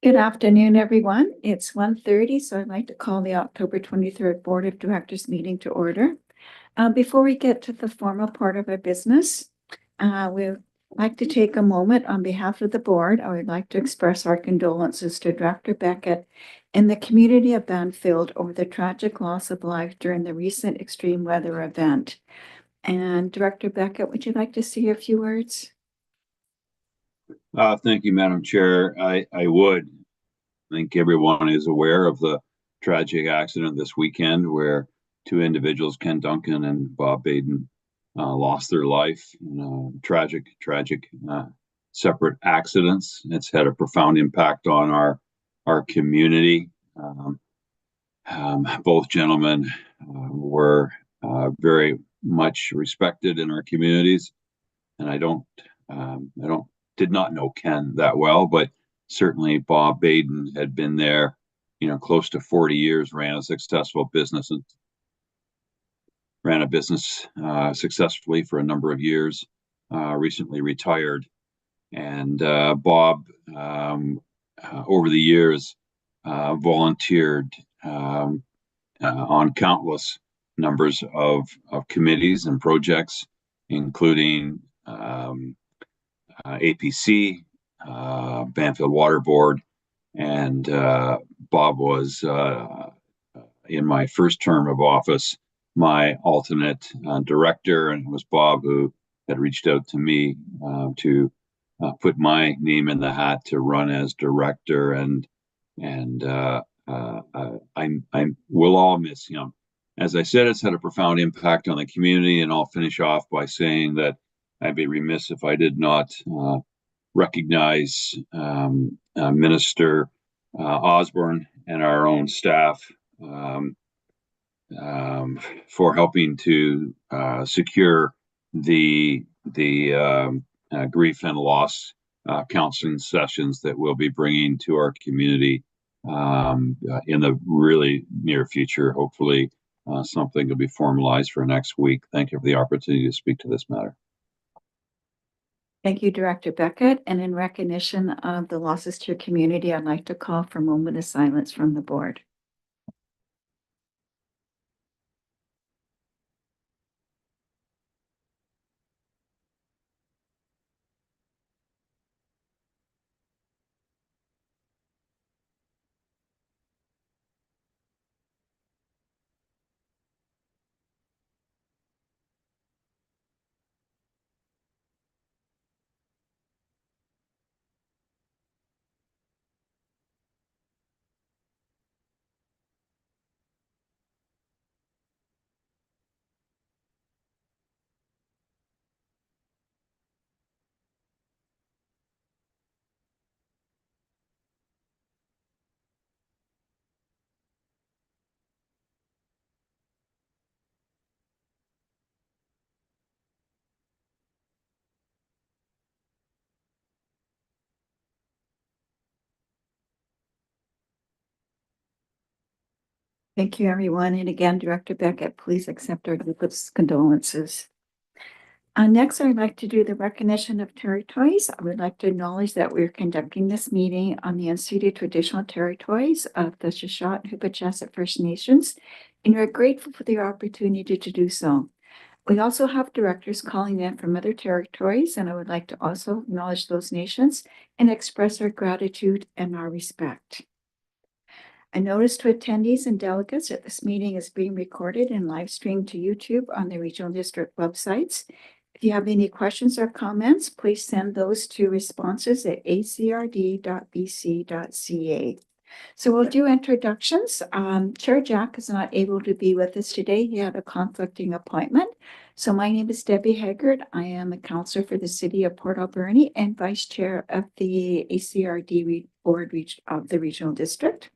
Good afternoon, everyone. It's 1:30, so I'd like to call the October 23rd Board of Directors meeting to order. Before we get to the formal part of our business, we'd like to take a moment on behalf of the board. I would like to express our condolences to Director Beckett and the community of Banfield over the tragic loss of life during the recent extreme weather event. And Director Beckett, would you like to say a few words? Thank you, Madam Chair. I would. I think everyone is aware of the tragic accident this weekend where two individuals, Ken Duncan and Bob Baden, lost their life in tragic separate accidents. It's had a profound impact on our community. Both gentlemen were very much respected in our communities, and I did not know Ken that well, but certainly Bob Baden had been there, close to 40 years, ran a business successfully for a number of years, recently retired. And Bob, over the years, volunteered on countless numbers of committees and projects, including APC, Banfield Water Board, and Bob was, in my first term of office, my alternate director, and it was Bob who had reached out to me to put my name in the hat to run as director, and we'll all miss him. As I said, it's had a profound impact on the community, and I'll finish off by saying that I'd be remiss if I did not recognize Minister Osborne and our own staff for helping to secure the grief and loss counseling sessions that we'll be bringing to our community in the really near future. Hopefully, something will be formalized for next week. Thank you for the opportunity to speak to this matter. Thank you, Director Beckett. And in recognition of the losses to your community, I'd like to call for a moment of silence from the board. Thank you, everyone. And again, Director Beckett, please accept our deepest condolences. Next, I'd like to do the recognition of territories. I would like to acknowledge that we're conducting this meeting on the unceded traditional territories of the Shuswap and Huipachesset First Nations, and we're grateful for the opportunity to do so. We also have directors calling in from other territories, and I would like to also acknowledge those nations and express our gratitude and our respect. A notice to attendees and delegates that this meeting is being recorded and live streamed to YouTube on the Regional District websites. If you have any questions or comments, please send those to responses@acrd.bc.ca. So we'll do introductions. Chair Jack is not able to be with us today. He had a conflicting appointment. So my name is Debbie Haggard. I am a counselor for the City of Port Alberni and Vice Chair of the ACRD Board of the Regional District.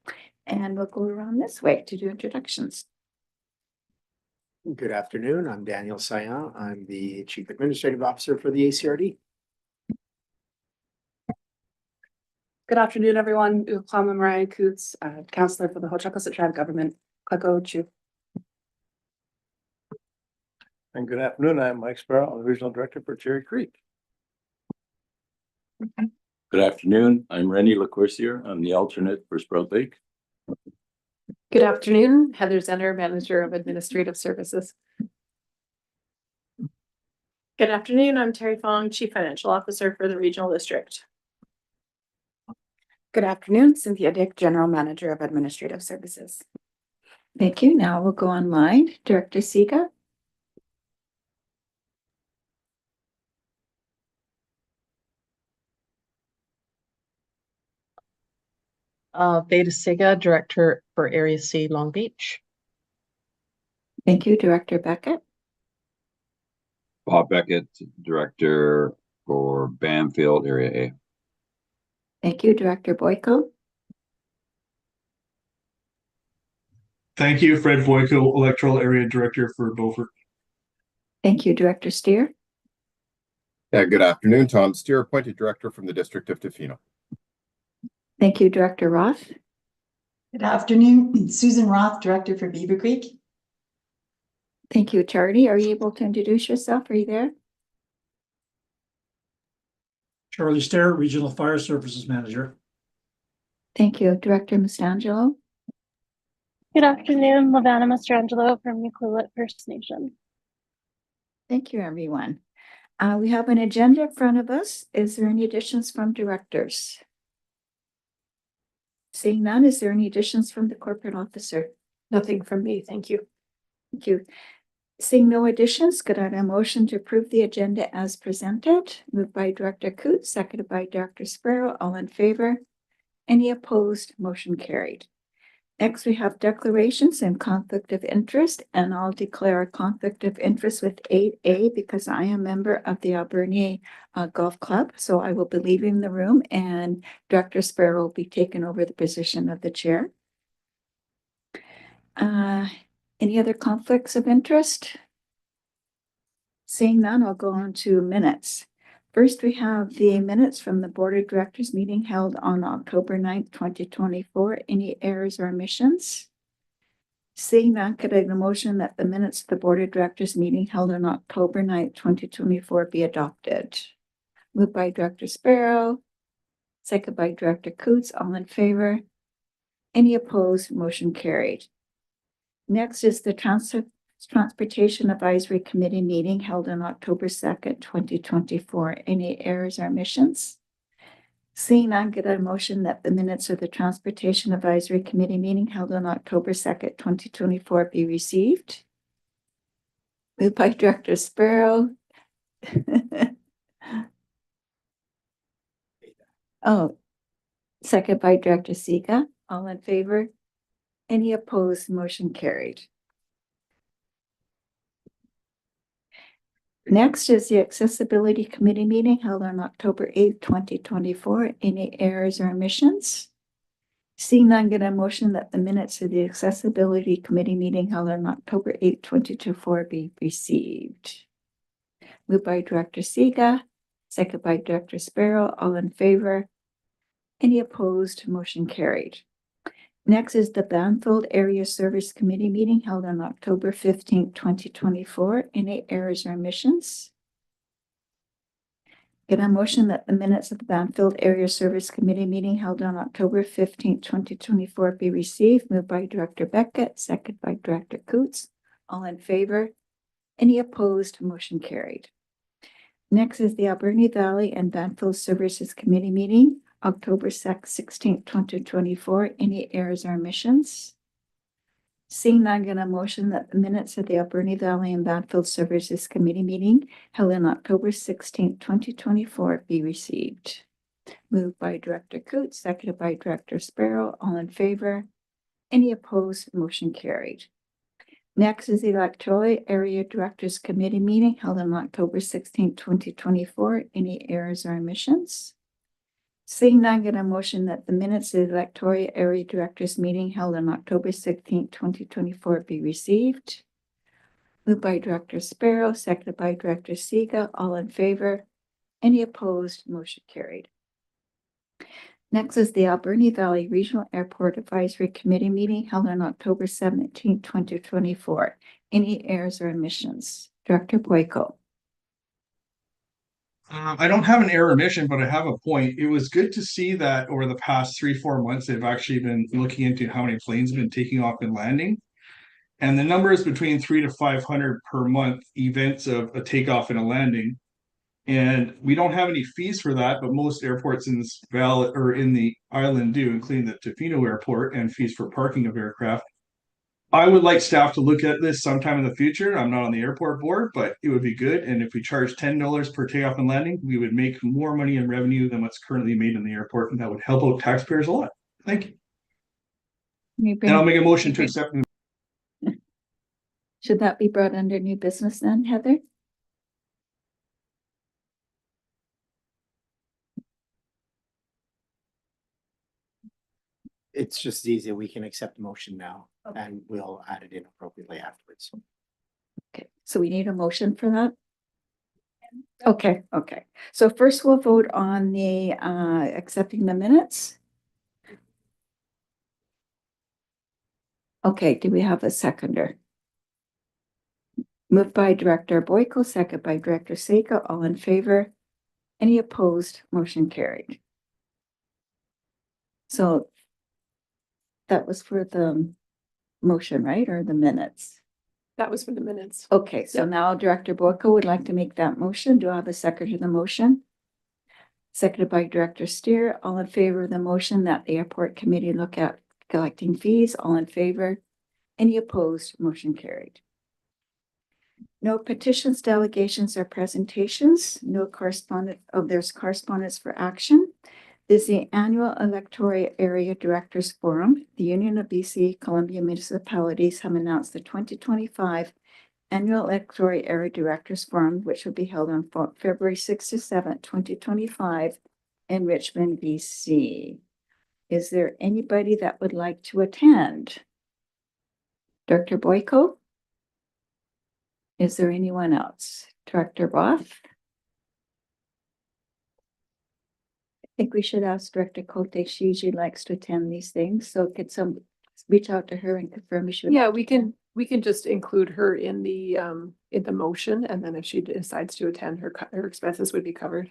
And we'll go around this way to do introductions. Good afternoon. I'm Daniel Sayan. I'm the Chief Administrative Officer for the ACRD. Good afternoon, everyone. Uklama Mariah Coots, Counselor for the Ho-Chukosset Tribe Government, Klagochu. And good afternoon. I'm Mike Sparrow, I'm the Regional Director for Cherry Creek. Good afternoon. I'm Rennie LaCourcier. I'm the alternate for Sprout Lake. Good afternoon, Heather Zenner, Manager of Administrative Services. Good afternoon, I'm Terry Fong, Chief Financial Officer for the Regional District. Good afternoon, Cynthia Dick, General Manager of Administrative Services. Thank you. Now we'll go online. Director Siga. Veda Siga, Director for Area C, Long Beach. Thank you. Director Beckett. Bob Beckett, Director for Banfield Area A. Thank you. Director Boyko. Thank you, Fred Boyko, Electoral Area Director for Beaufort. Thank you. Director Steer. Yeah, good afternoon. Tom Steer, appointed director from the District of Tofino. Thank you. Director Roth. Good afternoon, Susan Roth, Director for Beaver Creek. Thank you. Charlie, are you able to introduce yourself? Are you there? Charlie Stair, Regional Fire Services Manager. Thank you. Director Mustangelo. Good afternoon, Lavana Mastrangelo from Ucluelet First Nation. Thank you, everyone. We have an agenda in front of us. Is there any additions from directors? Seeing none, is there any additions from the corporate officer? Nothing from me, thank you. Thank you. Seeing no additions, could I have a motion to approve the agenda as presented? Moved by Director Coots, seconded by Director Sparrow. All in favor? Any opposed? Motion carried. Next, we have declarations and conflict of interest, and I'll declare a conflict of interest with 8A because I am a member of the Alberni Golf Club. So I will be leaving the room and Director Sparrow will be taking over the position of the chair. Any other conflicts of interest? Seeing none, I'll go on to minutes. First, we have the minutes from the Board of Directors meeting held on October 9th, 2024. Any errors or omissions? Seeing none, could I have a motion that the minutes of the Board of Directors meeting held on October 9th, 2024 be adopted? Moved by Director Sparrow, second by Director Coots. All in favor? Any opposed? Motion carried. Next is the Transportation Advisory Committee meeting held on October 2nd, 2024. Any errors or omissions? Seeing none, get a motion that the minutes of the Transportation Advisory Committee meeting held on October 2nd, 2024 be received. Moved by Director Sparrow. Oh, second by Director Siga. All in favor? Any opposed? Motion carried. Next is the Accessibility Committee meeting held on October 8th, 2024. Any errors or omissions? Seeing none, get a motion that the minutes of the Accessibility Committee meeting held on October 8th, 2024 be received. Moved by Director Siga, second by Director Sparrow. All in favor? Any opposed? Motion carried. Next is the Banfield Area Service Committee meeting held on October 15th, 2024. Any errors or omissions? Get a motion that the minutes of the Banfield Area Service Committee meeting held on October 15th, 2024 be received. Moved by Director Beckett, second by Director Coots. All in favor? Any opposed? Motion carried. Next is the Alberni Valley and Banfield Services Committee meeting October 16th, 2024. Any errors or omissions? Seeing none, get a motion that the minutes of the Alberni Valley and Banfield Services Committee meeting held on October 16th, 2024 be received. Moved by Director Coots, seconded by Director Sparrow. All in favor? Any opposed? Motion carried. Next is the Electoral Area Directors Committee meeting held on October 16th, 2024. Any errors or omissions? Seeing none, get a motion that the minutes of the Electoral Area Directors meeting held on October 16th, 2024 be received. Moved by Director Sparrow, seconded by Director Siga. All in favor? Any opposed? Motion carried. Next is the Alberni Valley Regional Airport Advisory Committee meeting held on October 17th, 2024. Any errors or omissions? Director Boyko. I don't have an error mission, but I have a point. It was good to see that over the past 3-4 months, they've actually been looking into how many planes have been taking off and landing. And the number is between 300 to 500 per month events of a takeoff and a landing. And we don't have any fees for that, but most airports in this valley or in the island do, including the Tofino Airport, and fees for parking of aircraft. I would like staff to look at this sometime in the future. I'm not on the airport board, but it would be good. And if we charge $10 per takeoff and landing, we would make more money in revenue than what's currently made in the airport, and that would help out taxpayers a lot. Thank you. And I'll make a motion to accept. Should that be brought under new business then, Heather? It's just easy. We can accept the motion now and we'll add it in appropriately afterwards. Okay, so we need a motion for that? Okay, okay. So first we'll vote on the accepting the minutes. Okay, do we have a seconder? Moved by Director Boyko, second by Director Sega. All in favor? Any opposed? Motion carried. So that was for the motion, right? Or the minutes? That was for the minutes. Okay, so Yep. now Director Boyko would like to make that motion. Do I have a second to the motion? Seconded by Director Steer. All in favor of the motion that the airport committee look at collecting fees? All in favor? Any opposed? Motion carried. No petitions, delegations, or presentations. No correspondence. Oh, there's correspondence for action. This is the annual electoral area directors forum. The Union of BC Columbia Municipalities have announced the 2025 annual electoral area directors forum, which will be held on February 6th to 7th, 2025 in Richmond, BC. Is there anybody that would like to attend? Director Boyko? Is there anyone else? Director Roth? I think we should ask Director Cote. She usually likes to attend these things. So could some reach out to her and confirm if she would? Yeah, we can just include her in the motion, and then if she decides to attend, her expenses would be covered.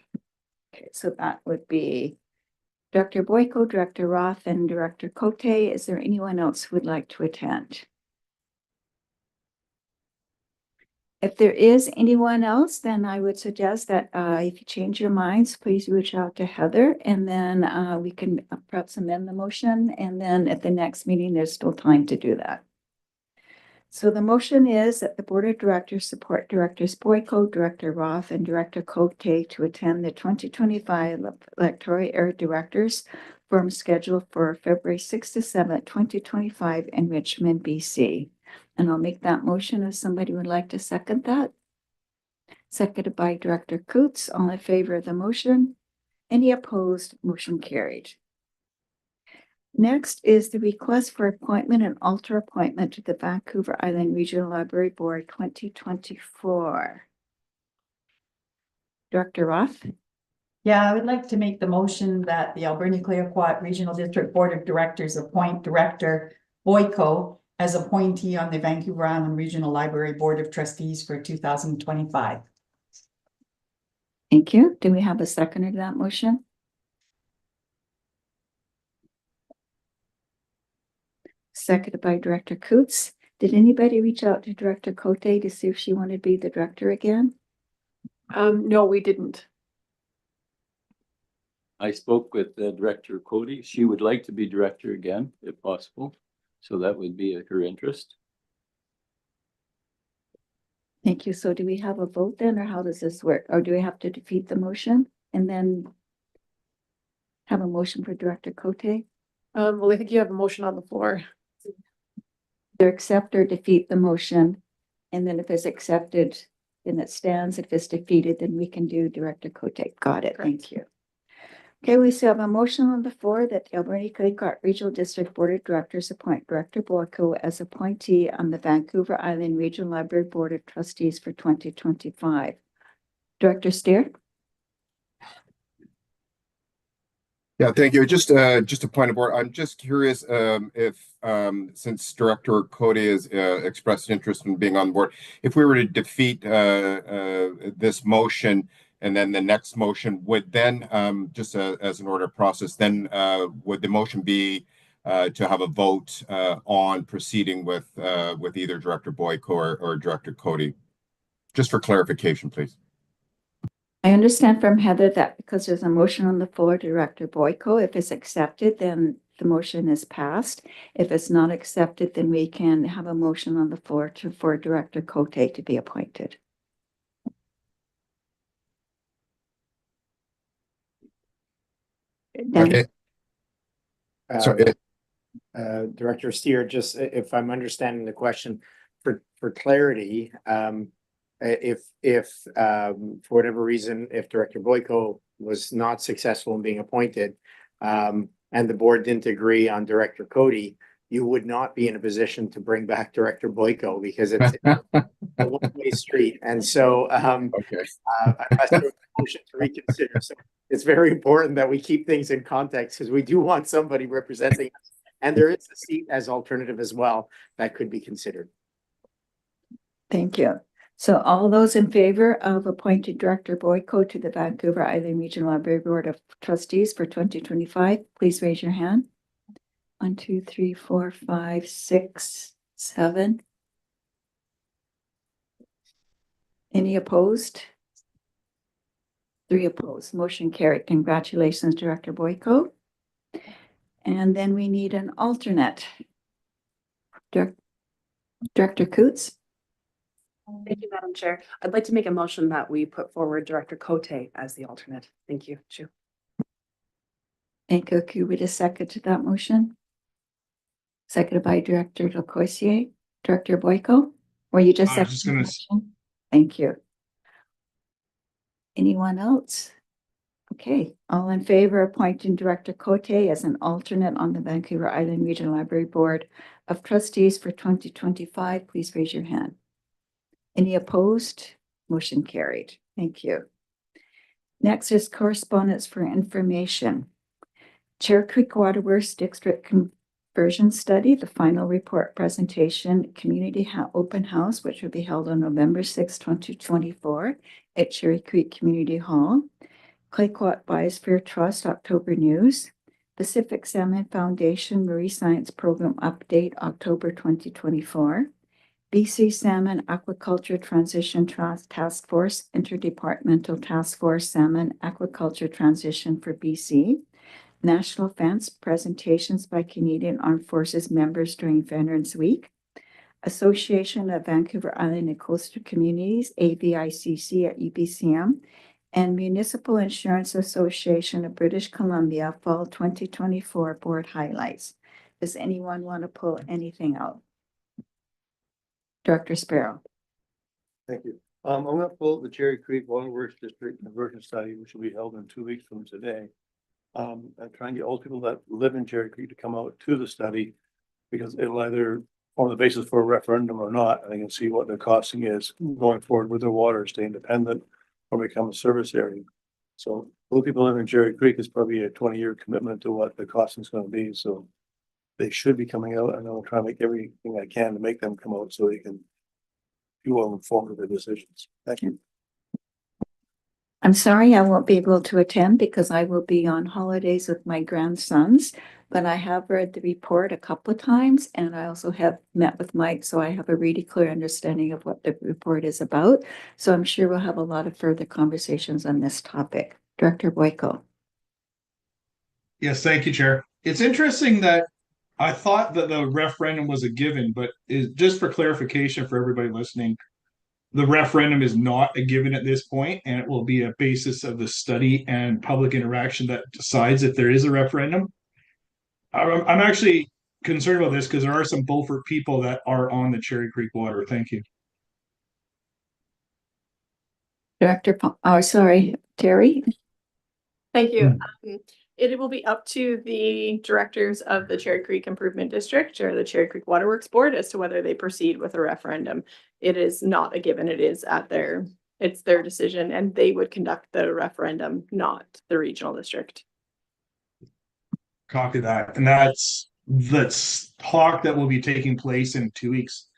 Okay, so that would be Director Boyko, Director Roth, and Director Cote. Is there anyone else who would like to attend? If there is anyone else, then I would suggest that if you change your minds, please reach out to Heather, and then we can perhaps amend the motion. And then at the next meeting, there's still time to do that. So the motion is that the Board of Directors support Directors Boyko, Director Roth, and Director Cote to attend the 2025 electoral area directors forum scheduled for February 6th to 7th, 2025 in Richmond, BC. And I'll make that motion if somebody would like to second that. Seconded by Director Coots. All in favor of the motion? Any opposed? Motion carried. Next is the request for appointment and alter appointment to the Vancouver Island Regional Library Board 2024. Director Roth? Yeah, I would like to make the motion that the Alberni-Clayoquot Regional District Board of Directors appoint Director Boyko as appointee on the Vancouver Island Regional Library Board of Trustees for 2025. Thank you. Do we have a seconder to that motion? Seconded by Director Coots. Did anybody reach out to Director Cote to see if she wanted to be the director again? No, we didn't. I spoke with Director Cody. She would like to be director again, if possible. So that would be her interest. Thank you. So do we have a vote then, or how does this work? Or do we have to defeat the motion and then have a motion for Director Cote? Well, I think you have a motion on the floor. Either accept or defeat the motion. And then if it's accepted, then it stands. If it's defeated, then we can do Director Cote. Got it. Thank you. Okay, we still have a motion on the floor that the Alberni-Clayoquot Regional District Board of Directors appoint Director Boyko as appointee on the Vancouver Island Regional Library Board of Trustees for 2025. Director Steer? Yeah, thank you. Just a point of order. I'm just curious if since Director Cody has expressed interest in being on board, if we were to defeat this motion, And then the next motion would then, just as an order of process, then would the motion be to have a vote on proceeding with either Director Boyko or Director Cody? Just for clarification, please. I understand from Heather that because there's a motion on the floor, Director Boyko, if it's accepted, then the motion is passed. If it's not accepted, then we can have a motion on the floor for Director Cote to be appointed. Okay. So Director Steer, just if I'm understanding the question, for clarity, if for whatever reason, if Director Boyko was not successful in being appointed, and the board didn't agree on Director Cody, you would not be in a position to bring back Director Boyko because it's a one-way street. And so okay. unless there was a motion to reconsider. So it's very important that we keep things in context because we do want somebody representing us. And there is a seat as alternative as well that could be considered. Thank you. So all those in favor of appointing Director Boyko to the Vancouver Island Regional Library Board of Trustees for 2025, please raise your hand. 1, 2, 3, 4, 5, 6, 7. Any opposed? 3 opposed. Motion carried. Congratulations, Director Boyko. And then we need an alternate. Director Coots. Thank you, Madam Chair. I'd like to make a motion that we put forward Director Cote as the alternate. Thank you, Chu. Thank you. Could we just second to that motion? Seconded by Director Lecourcier. Director Boyko, were you just I was just seconding gonna the motion? Thank you. Anyone else? Okay, all in favor of appointing Director Cote as an alternate on the Vancouver Island Regional Library Board of Trustees for 2025, please raise your hand. Any opposed? Motion carried. Thank you. Next is correspondence for information. Cherry Creek Waterworks District Conversion Study, the final report presentation, community open house, which will be held on November 6, 2024 at Cherry Creek Community Hall. Clayoquot Biosphere Trust October News. Pacific Salmon Foundation Marine Science Program Update October 2024. BC Salmon Aquaculture Transition Task Force Interdepartmental Task Force Salmon Aquaculture Transition for BC. National Fence presentations by Canadian Armed Forces members during Veterans Week. Association of Vancouver Island and Coastal Communities, AVICC at UBCM, and Municipal Insurance Association of British Columbia Fall 2024 Board Highlights. Does anyone want to pull anything out? Director Sparrow. Thank you. I'm gonna pull the Cherry Creek Waterworks District Conversion Study, which will be held in 2 weeks from today. I'm trying to get all the people that live in Cherry Creek to come out to the study because it'll either form the basis for a referendum or not. And they can see what their costing is going forward with their water, stay independent or become a service area. So all people living in Cherry Creek is probably a 20-year commitment to what the costing is going to be. So they should be coming out, and I'll try to make everything I can to make them come out so they can be well informed of their decisions. Thank you. I'm sorry I won't be able to attend because I will be on holidays with my grandsons, but I have read the report a couple of times and I also have met with Mike, so I have a really clear understanding of what the report is about. So I'm sure we'll have a lot of further conversations on this topic. Director Boyko. Yes, thank you, Chair. It's interesting that I thought that the referendum was a given, but just for clarification for everybody listening, the referendum is not a given at this point, and it will be a basis of the study and public interaction that decides if there is a referendum. I'm actually concerned about this because there are some Beaufort people that are on the Cherry Creek water. Thank you. Director, Terry. Thank you. It will be up to the directors of the Cherry Creek Improvement District or the Cherry Creek Waterworks Board as to whether they proceed with a referendum. It is not a given. It is it's their decision, and they would conduct the referendum, not the regional district. Copy that. And that's talk that will be taking place in 2 weeks.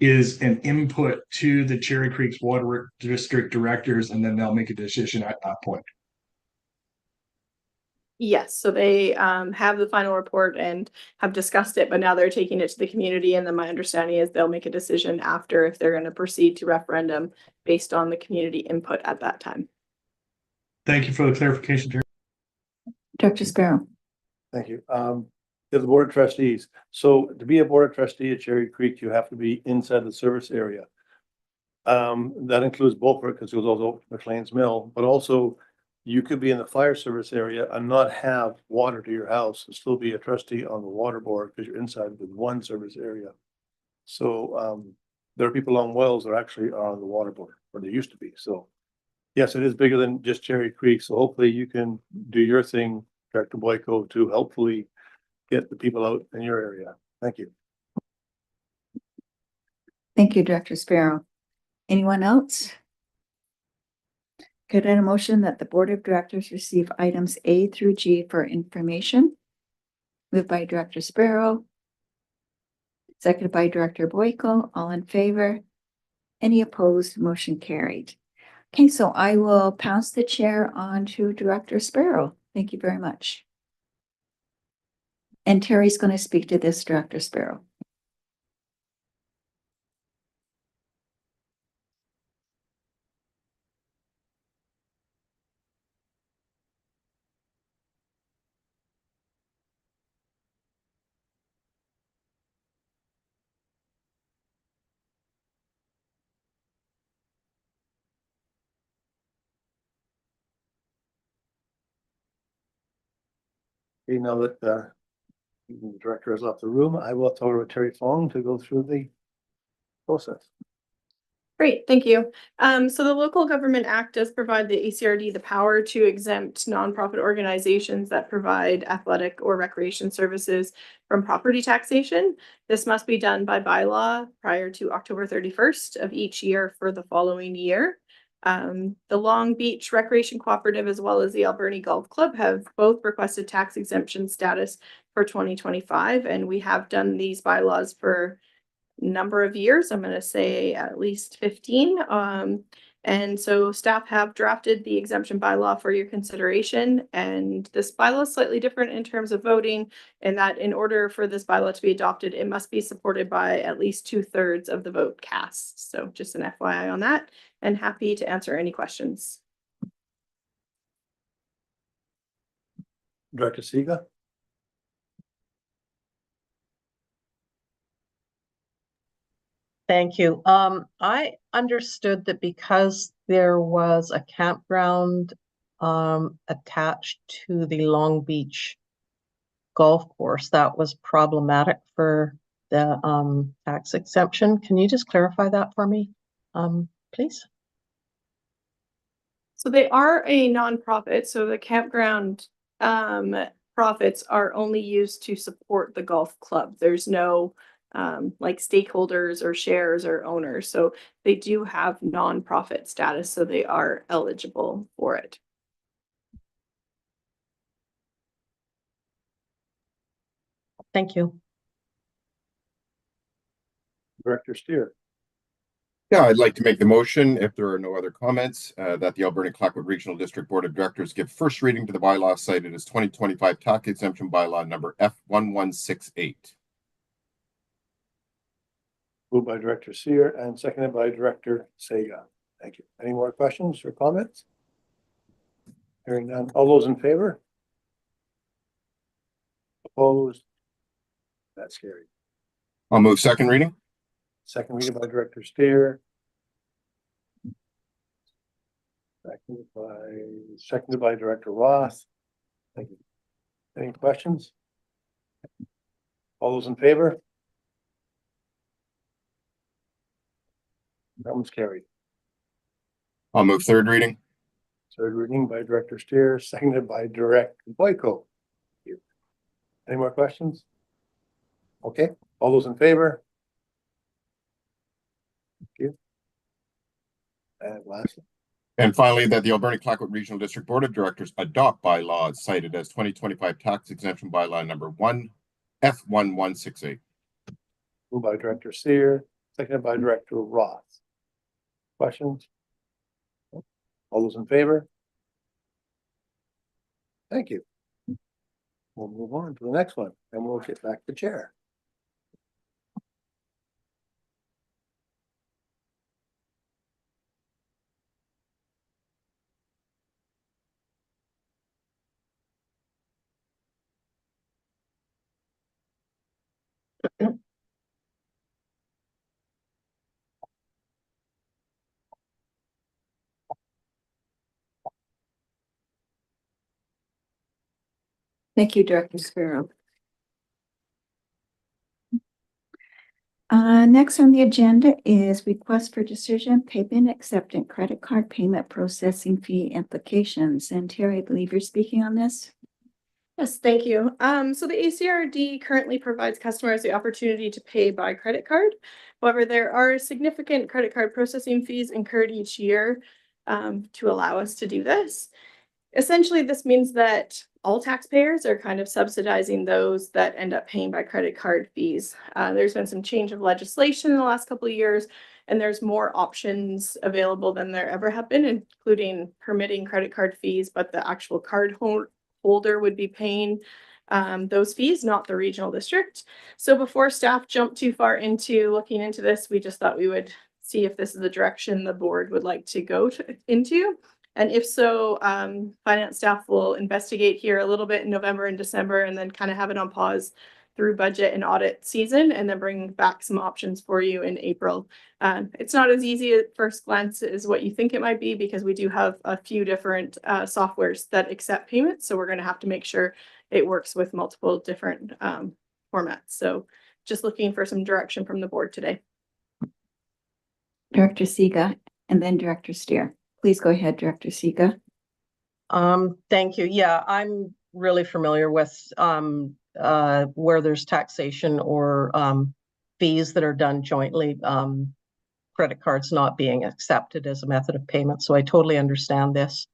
is an input to the Cherry Creek's Water District directors, and then they'll make a decision at that point. Yes, so they have the final report and have discussed it, but now they're taking it to the community. And then my understanding is they'll make a decision after if they're going to proceed to referendum based on the community input at that time. Thank you for the clarification, Terry. Director Sparrow. Thank you. To the Board of Trustees. So to be a Board of Trustee at Cherry Creek, you have to be inside the service area. That includes Beaufort, because it goes also McLean's Mill, but also you could be in the fire service area and not have water to your house and still be a trustee on the water board because you're inside with one service area. So there are people on wells that actually are on the water board, or they used to be. So yes, it is bigger than just Cherry Creek. So hopefully you can do your thing, Director Boyko, to helpfully get the people out in your area. Thank you. Thank you, Director Sparrow. Anyone else? Could I have a motion that the Board of Directors receive items A through G for information? Moved by Director Sparrow. Seconded by Director Boyko. All in favor? Any opposed? Motion carried. Okay, so I will pass the chair on to Director Sparrow. Thank you very much. And Terry's going to speak to this, Director Sparrow. Okay, now that the director has left the room, I will tell Terry Fong to go through the process. Great, thank you. So the Local Government Act does provide the ACRD the power to exempt nonprofit organizations that provide athletic or recreation services from property taxation. This must be done by bylaw prior to October 31st of each year for the following year. The Long Beach Recreation Cooperative as well as the Alberni Golf Club have both requested tax exemption status for 2025, and we have done these bylaws for number of years. I'm going to say at least 15. And so staff have drafted the exemption bylaw for your consideration. And this bylaw is slightly different in terms of voting, and that in order for this bylaw to be adopted, it must be supported by at least 2/3 of the vote cast. So just an FYI on that, and happy to answer any questions. Director Siga. Thank you. I understood that because there was a campground attached to the Long Beach golf course, that was problematic for the tax exemption. Can you just clarify that for me, please? So they are a nonprofit. So the campground profits are only used to support the golf club. There's no like stakeholders or shares or owners. So they do have nonprofit status, so they are eligible for it. Thank you. Director Steer. Yeah, I'd like to make the motion, if there are no other comments, that the Alberni-Clayoquot Regional District Board of Directors give first reading to the bylaw cited as 2025 tax exemption bylaw number F1168. Moved by Director Seer and seconded by Director Sega. Thank you. Any more questions or comments? Hearing none. All those in favor? Opposed? That's carried. I'll move second reading. Second reading by Director Steer. Seconded by Director Roth. Thank you. Any questions? All those in favor? That one's carried. I'll move third reading. Third reading by Director Steer, seconded by Director Boyko. Any more questions? Okay, all those in favor? Thank you. And lastly, And finally, that the Alberni-Clayoquot Regional District Board of Directors adopt bylaws cited as 2025 tax exemption bylaw number F1168. moved by Director Seer, seconded by Director Roth. Questions? All those in favor? Thank you. We'll move on to the next one, and we'll get back to chair. Thank you, Director Sparrow. Next on the agenda is request for decision, payment acceptance, credit card payment processing fee implications. And Terry, I believe you're speaking on this. Yes, thank you. So the ACRD currently provides customers the opportunity to pay by credit card. However, there are significant credit card processing fees incurred each year to allow us to do this. Essentially, this means that all taxpayers are kind of subsidizing those that end up paying by credit card fees. There's been some change of legislation in the last couple of years, and there's more options available than there ever have been, including permitting credit card fees, but the actual card holder would be paying those fees, not the regional district. So before staff jumped too far into looking into this, we just thought we would see if this is the direction the board would like to go into. And if so, finance staff will investigate here a little bit in November and December, and then kind of have it on pause through budget and audit season, and then bring back some options for you in April. It's not as easy at first glance as what you think it might be, because we do have a few different softwares that accept payments. So we're going to have to make sure it works with multiple different formats. So just looking for some direction from the board today. Director Siga and then Director Steer. Please go ahead, Director Siga. Thank you. Yeah, I'm really familiar with where there's taxation or fees that are done jointly, credit cards not being accepted as a method of payment. So I totally understand this.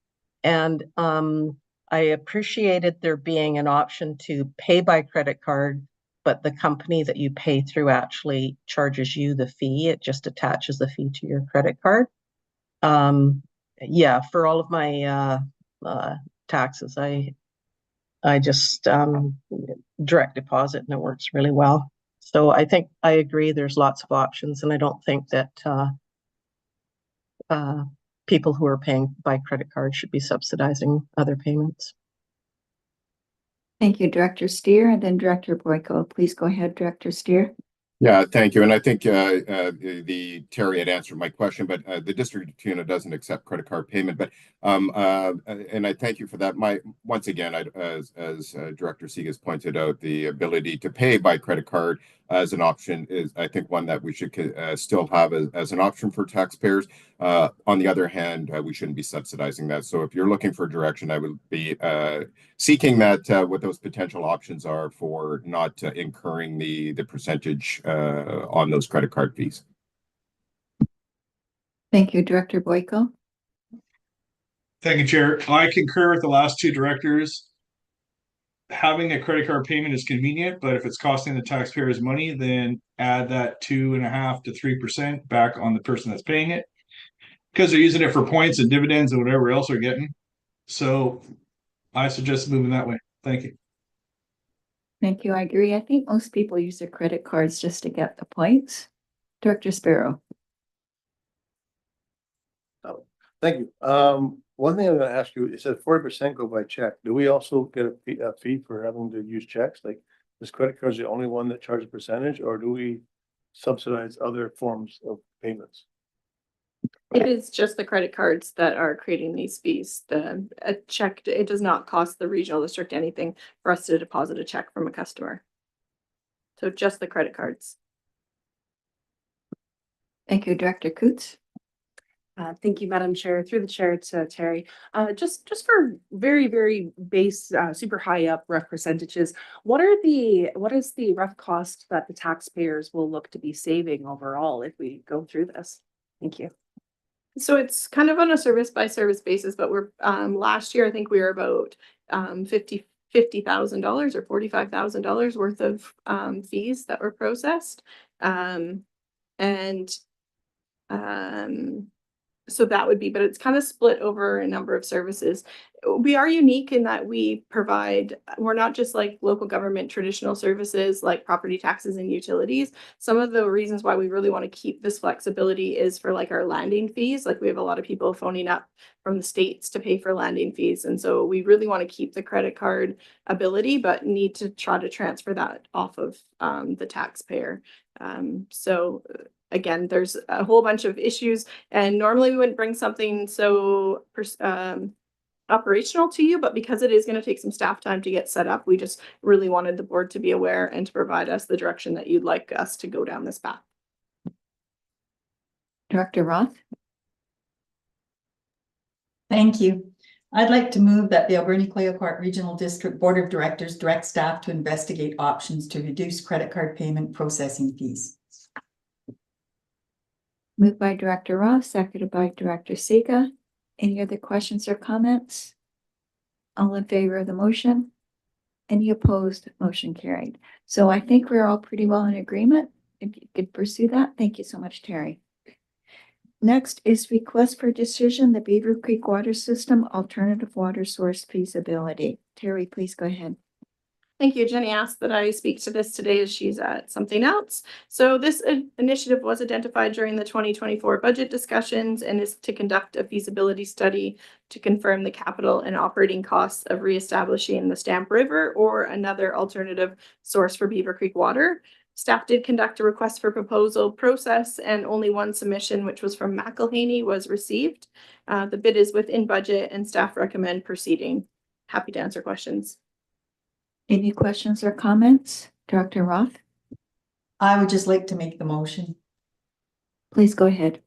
And I appreciated there being an option to pay by credit card, but the company that you pay through actually charges you the fee. It just attaches the fee to your credit card. Yeah, for all of my taxes, I just direct deposit, and it works really well. So I think I agree there's lots of options, and I don't think that people who are paying by credit card should be subsidizing other payments. Thank you, Director Steer, and then Director Boyko. Please go ahead, Director Steer. Yeah, thank you. And I think the Terry had answered my question, but the District of Tuna doesn't accept credit card payment. But and I thank you for that. Once again, as Director Sigas pointed out, the ability to pay by credit card as an option is, I think, one that we should still have as an option for taxpayers. On the other hand, we shouldn't be subsidizing that. So if you're looking for direction, I would be seeking that what those potential options are for not incurring the percentage on those credit card fees. Thank you, Director Boyko. Thank you, Chair. I concur with the last two directors. Having a credit card payment is convenient, but if it's costing the taxpayers money, then add that 2.5% to 3% back on the person that's paying it, because they're using it for points and dividends and whatever else they're getting. So I suggest moving that way. Thank you. Thank you. I agree. I think most people use their credit cards just to get the points. Director Sparrow. Oh, thank you. One thing I'm going to ask you, it said 40% go by check. Do we also get a fee for having to use checks? Like, is credit cards the only one that charges a percentage, or do we subsidize other forms of payments? It is just the credit cards that are creating these fees. A check, it does not cost the regional district anything for us to deposit a check from a customer. So just the credit cards. Thank you, Director Coots. Thank you, Madam Chair. Through the chair to Terry. Just for very, very base, super high up rough percentages, what is the rough cost that the taxpayers will look to be saving overall if we go through this? Thank you. So it's kind of on a service by service basis, but we're last year I think we were about $50,000 or $45,000 worth of fees that were processed. And so that would be, but it's kind of split over a number of services. We are unique in that we're not just like local government traditional services like property taxes and utilities. Some of the reasons why we really want to keep this flexibility is for like our landing fees. Like we have a lot of people phoning up from the states to pay for landing fees. And so we really want to keep the credit card ability, but need to try to transfer that off of the taxpayer. So again, there's a whole bunch of issues, and normally we wouldn't bring something so operational to you, but because it is going to take some staff time to get set up, we just really wanted the board to be aware and to provide us the direction that you'd like us to go down this path. Director Roth? Thank you. I'd like to move that the Alberni-Clayoquot Regional District Board of Directors direct staff to investigate options to reduce credit card payment processing fees. Moved by Director Roth, seconded by Director Siga. Any other questions or comments? All in favor of the motion? Any opposed? Motion carried. So I think we're all pretty well in agreement. If you could pursue that. Thank you so much, Terry. Next is request for decision, the Beaver Creek Water System Alternative Water Source Feasibility. Terry, please go ahead. Thank you. Jenny asked that I speak to this today as she's at something else. So this initiative was identified during the 2024 budget discussions and is to conduct a feasibility study to confirm the capital and operating costs of reestablishing the Stamp River or another alternative source for Beaver Creek water. Staff did conduct a request for proposal process, and only one submission, which was from McElhaney, was received. The bid is within budget and staff recommend proceeding. Happy to answer questions. Any questions or comments? Director Roth, I would just like to make the motion please go ahead.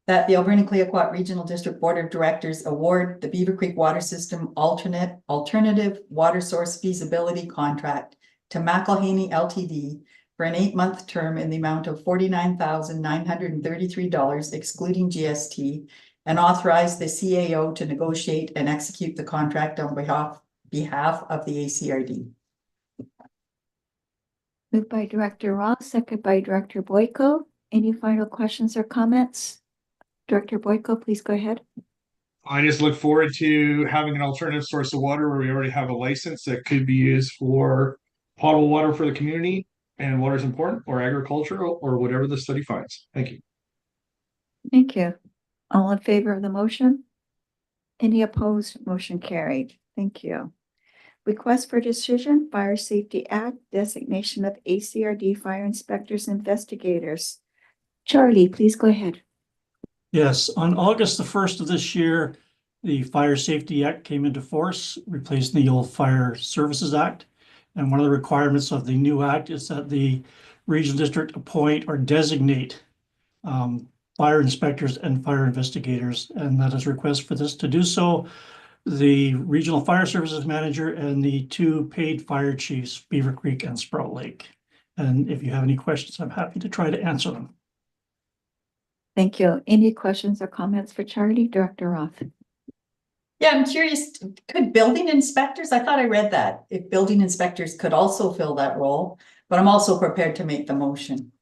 that the Alberni-Clayoquot Regional District Board of Directors award the Beaver Creek Water System Alternative Water Source Feasibility Contract to McElhaney Ltd. for an 8-month term in the amount of $49,933 excluding GST, and authorize the CAO to negotiate and execute the contract on behalf of the ACRD. Moved by Director Roth, second by Director Boyko. Any final questions or comments? Director Boyko, please go ahead. I just look forward to having an alternative source of water where we already have a license that could be used for potable water for the community, and water is important, or agricultural, or whatever the study finds. Thank you. Thank you. All in favor of the motion? Any opposed? Motion carried. Thank you. Request for decision, Fire Safety Act, designation of ACRD fire inspectors, investigators. Charlie, please go ahead. Yes, on August the 1st of this year, the Fire Safety Act came into force, replacing the old Fire Services Act. And one of the requirements of the new act is that the regional district appoint or designate fire inspectors and fire investigators. And that is a request for this to do so. The regional fire services manager and the 2 paid fire chiefs, Beaver Creek and Sprout Lake. And if you have any questions, I'm happy to try to answer them. Thank you. Any questions or comments for Charlie? Director Roth. Yeah, I'm curious, could building inspectors, I thought I read that, if building inspectors could also fill that role, but I'm also prepared to make the motion.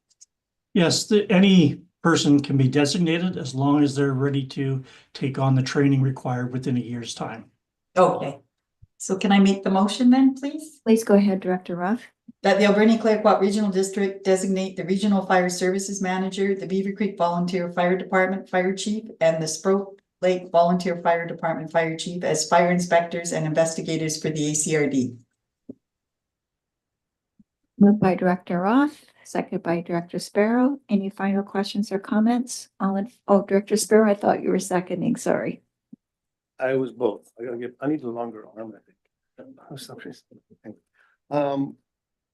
Yes, any person can be designated as long as they're ready to take on the training required within a year's time. Okay, so can I make the motion then, please? Please go ahead, Director Roth. That the Alberni-Clayoquot Regional District designate the Regional Fire Services Manager, the Beaver Creek Volunteer Fire Department Fire Chief, and the Sprout Lake Volunteer Fire Department Fire Chief as fire inspectors and investigators for the ACRD. Moved by Director Roth, second by Director Sparrow. Any final questions or comments? Director Sparrow, I thought you were seconding, sorry. I was both. I need a longer arm, I think.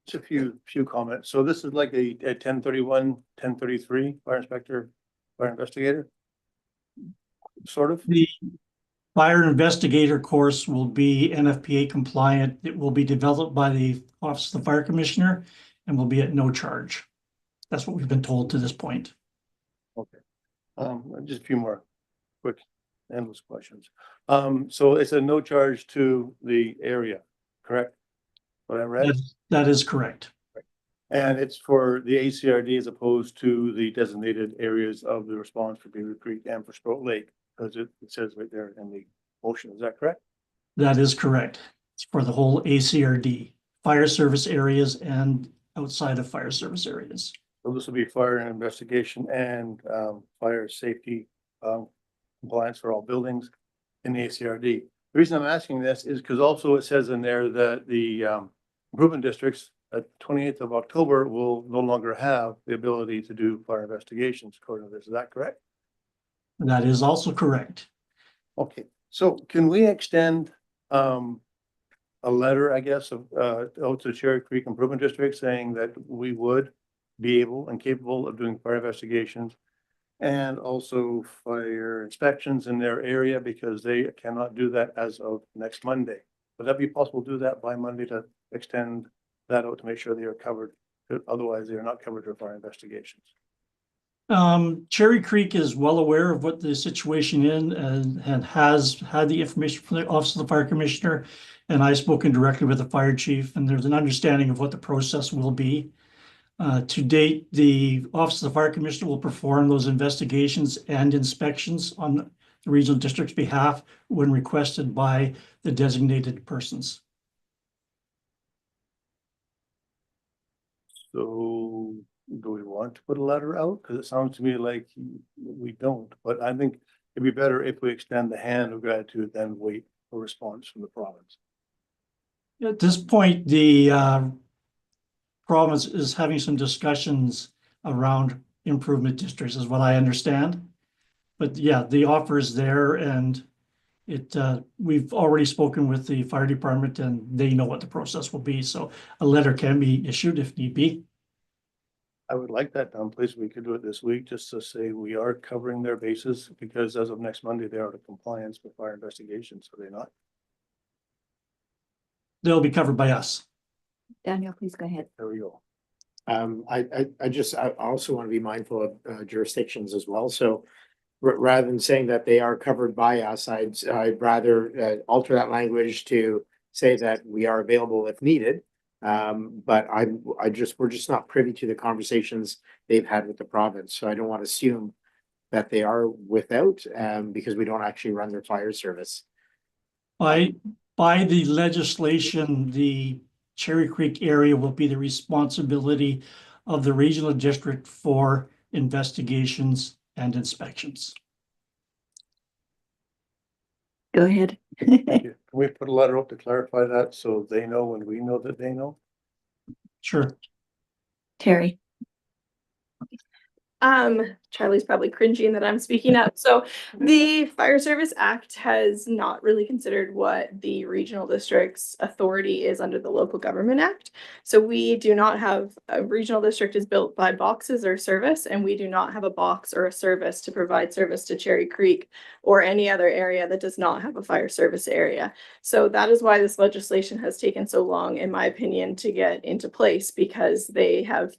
Just a few comments. So this is like a 1031, 1033 fire inspector, fire investigator? Sort of? The fire investigator course will be NFPA compliant. It will be developed by the Office of the Fire Commissioner and will be at no charge. That's what we've been told to this point. Okay. Just a few more quick endless questions. So it's a no charge to the area, correct? What I read? That is correct. And it's for the ACRD as opposed to the designated areas of the response for Beaver Creek and for Sprout Lake, because it says right there in the motion. Is that correct? That is correct. It's for the whole ACRD, fire service areas and outside of fire service areas. So this will be fire and investigation and fire safety compliance for all buildings in the ACRD. The reason I'm asking this is because also it says in there that the improvement districts at 28th of October will no longer have the ability to do fire investigations according to this. Is that correct? That is also correct. Okay, so can we extend a letter, I guess, of out to Cherry Creek Improvement District saying that we would be able and capable of doing fire investigations and also fire inspections in their area because they cannot do that as of next Monday. Would that be possible to do that by Monday to extend that out to make sure they are covered? Otherwise, they are not covered for fire investigations. Cherry Creek is well aware of what the situation is and has had the information from the Office of the Fire Commissioner. And I've spoken directly with the fire chief, and there's an understanding of what the process will be. To date, the Office of the Fire Commissioner will perform those investigations and inspections on the regional district's behalf when requested by the designated persons. So do we want to put a letter out? Because it sounds to me like we don't, but I think it'd be better if we extend the hand of gratitude than wait for response from the province. At this point, the province is having some discussions around improvement districts, is what I understand. But yeah, the offer is there, and we've already spoken with the fire department, and they know what the process will be. So a letter can be issued if need be. I would like that done, please. We could do it this week just to say we are covering their bases because as of next Monday, they are in compliance with fire investigations, are they not? They'll be covered by us. Daniel, please go ahead. There we go. I also want to be mindful of jurisdictions as well. So rather than saying that they are covered by us, I'd rather alter that language to say that we are available if needed. But we're just not privy to the conversations they've had with the province. So I don't want to assume that they are without, because we don't actually run their fire service. By the legislation, the Cherry Creek area will be the responsibility of the regional district for investigations and inspections. Go ahead. Thank you. Can we put a letter up to clarify that so they know and we know that they know? Sure. Terry. Charlie's probably cringing that I'm speaking up. So the Fire Service Act has not really considered what the regional district's authority is under the Local Government Act. So we do not have a regional district is built by boxes or service, and we do not have a box or a service to provide service to Cherry Creek or any other area that does not have a fire service area. So that is why this legislation has taken so long, in my opinion, to get into place, because they have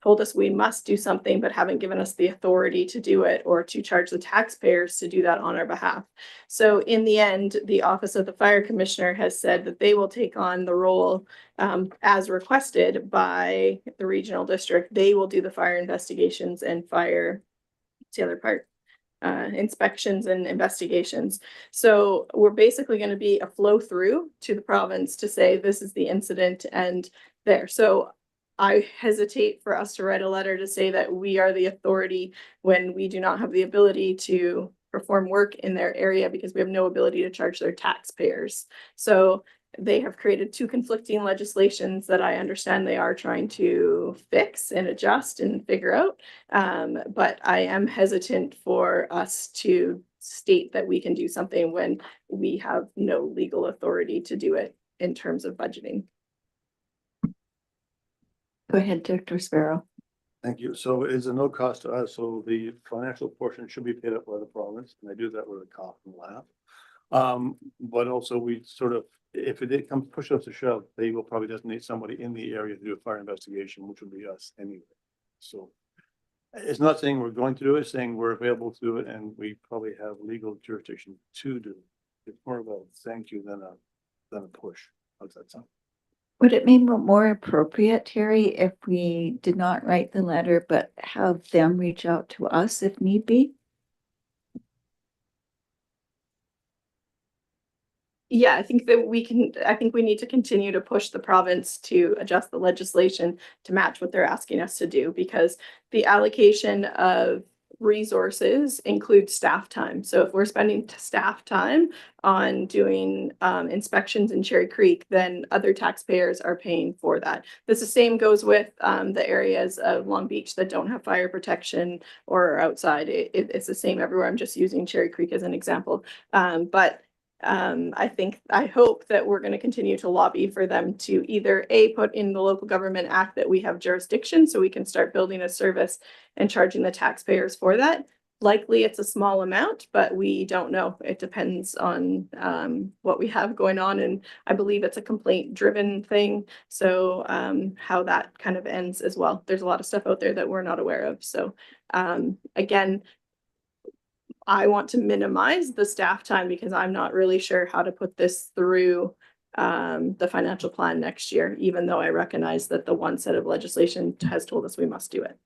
told us we must do something, but haven't given us the authority to do it or to charge the taxpayers to do that on our behalf. So in the end, the Office of the Fire Commissioner has said that they will take on the role as requested by the regional district. They will do the fire investigations and fire, what's the other part? Inspections and investigations. So we're basically going to be a flow through to the province to say this is the incident and there. So I hesitate for us to write a letter to say that we are the authority when we do not have the ability to perform work in their area because we have no ability to charge their taxpayers. So they have created two conflicting legislations that I understand they are trying to fix and adjust and figure out. But I am hesitant for us to state that we can do something when we have no legal authority to do it in terms of budgeting. Go ahead, Director Sparrow. Thank you. So it's a no cost to us. So the financial portion should be paid up by the province, and I do that with a cough and laugh. But also we sort of, if it did come push us to shove, they will probably designate somebody in the area to do a fire investigation, which would be us anyway. So it's not saying we're going to do it, it's saying we're available to do it, and we probably have legal jurisdiction to do it. It's more of a thank you than a push. How's that sound? Would it be more appropriate, Terry, if we did not write the letter, but have them reach out to us if need be? Yeah, I think that I think we need to continue to push the province to adjust the legislation to match what they're asking us to do, because the allocation of resources includes staff time. So if we're spending staff time on doing inspections in Cherry Creek, then other taxpayers are paying for that. The same goes with the areas of Long Beach that don't have fire protection or are outside. It's the same everywhere. I'm just using Cherry Creek as an example. I hope that we're going to continue to lobby for them to either put in the Local Government Act that we have jurisdiction so we can start building a service and charging the taxpayers for that. Likely it's a small amount, but we don't know. It depends on what we have going on. And I believe it's a complaint driven thing. So how that kind of ends as well. There's a lot of stuff out there that we're not aware of. So again, I want to minimize the staff time because I'm not really sure how to put this through the financial plan next year, even though I recognize that the one set of legislation has told us we must do it.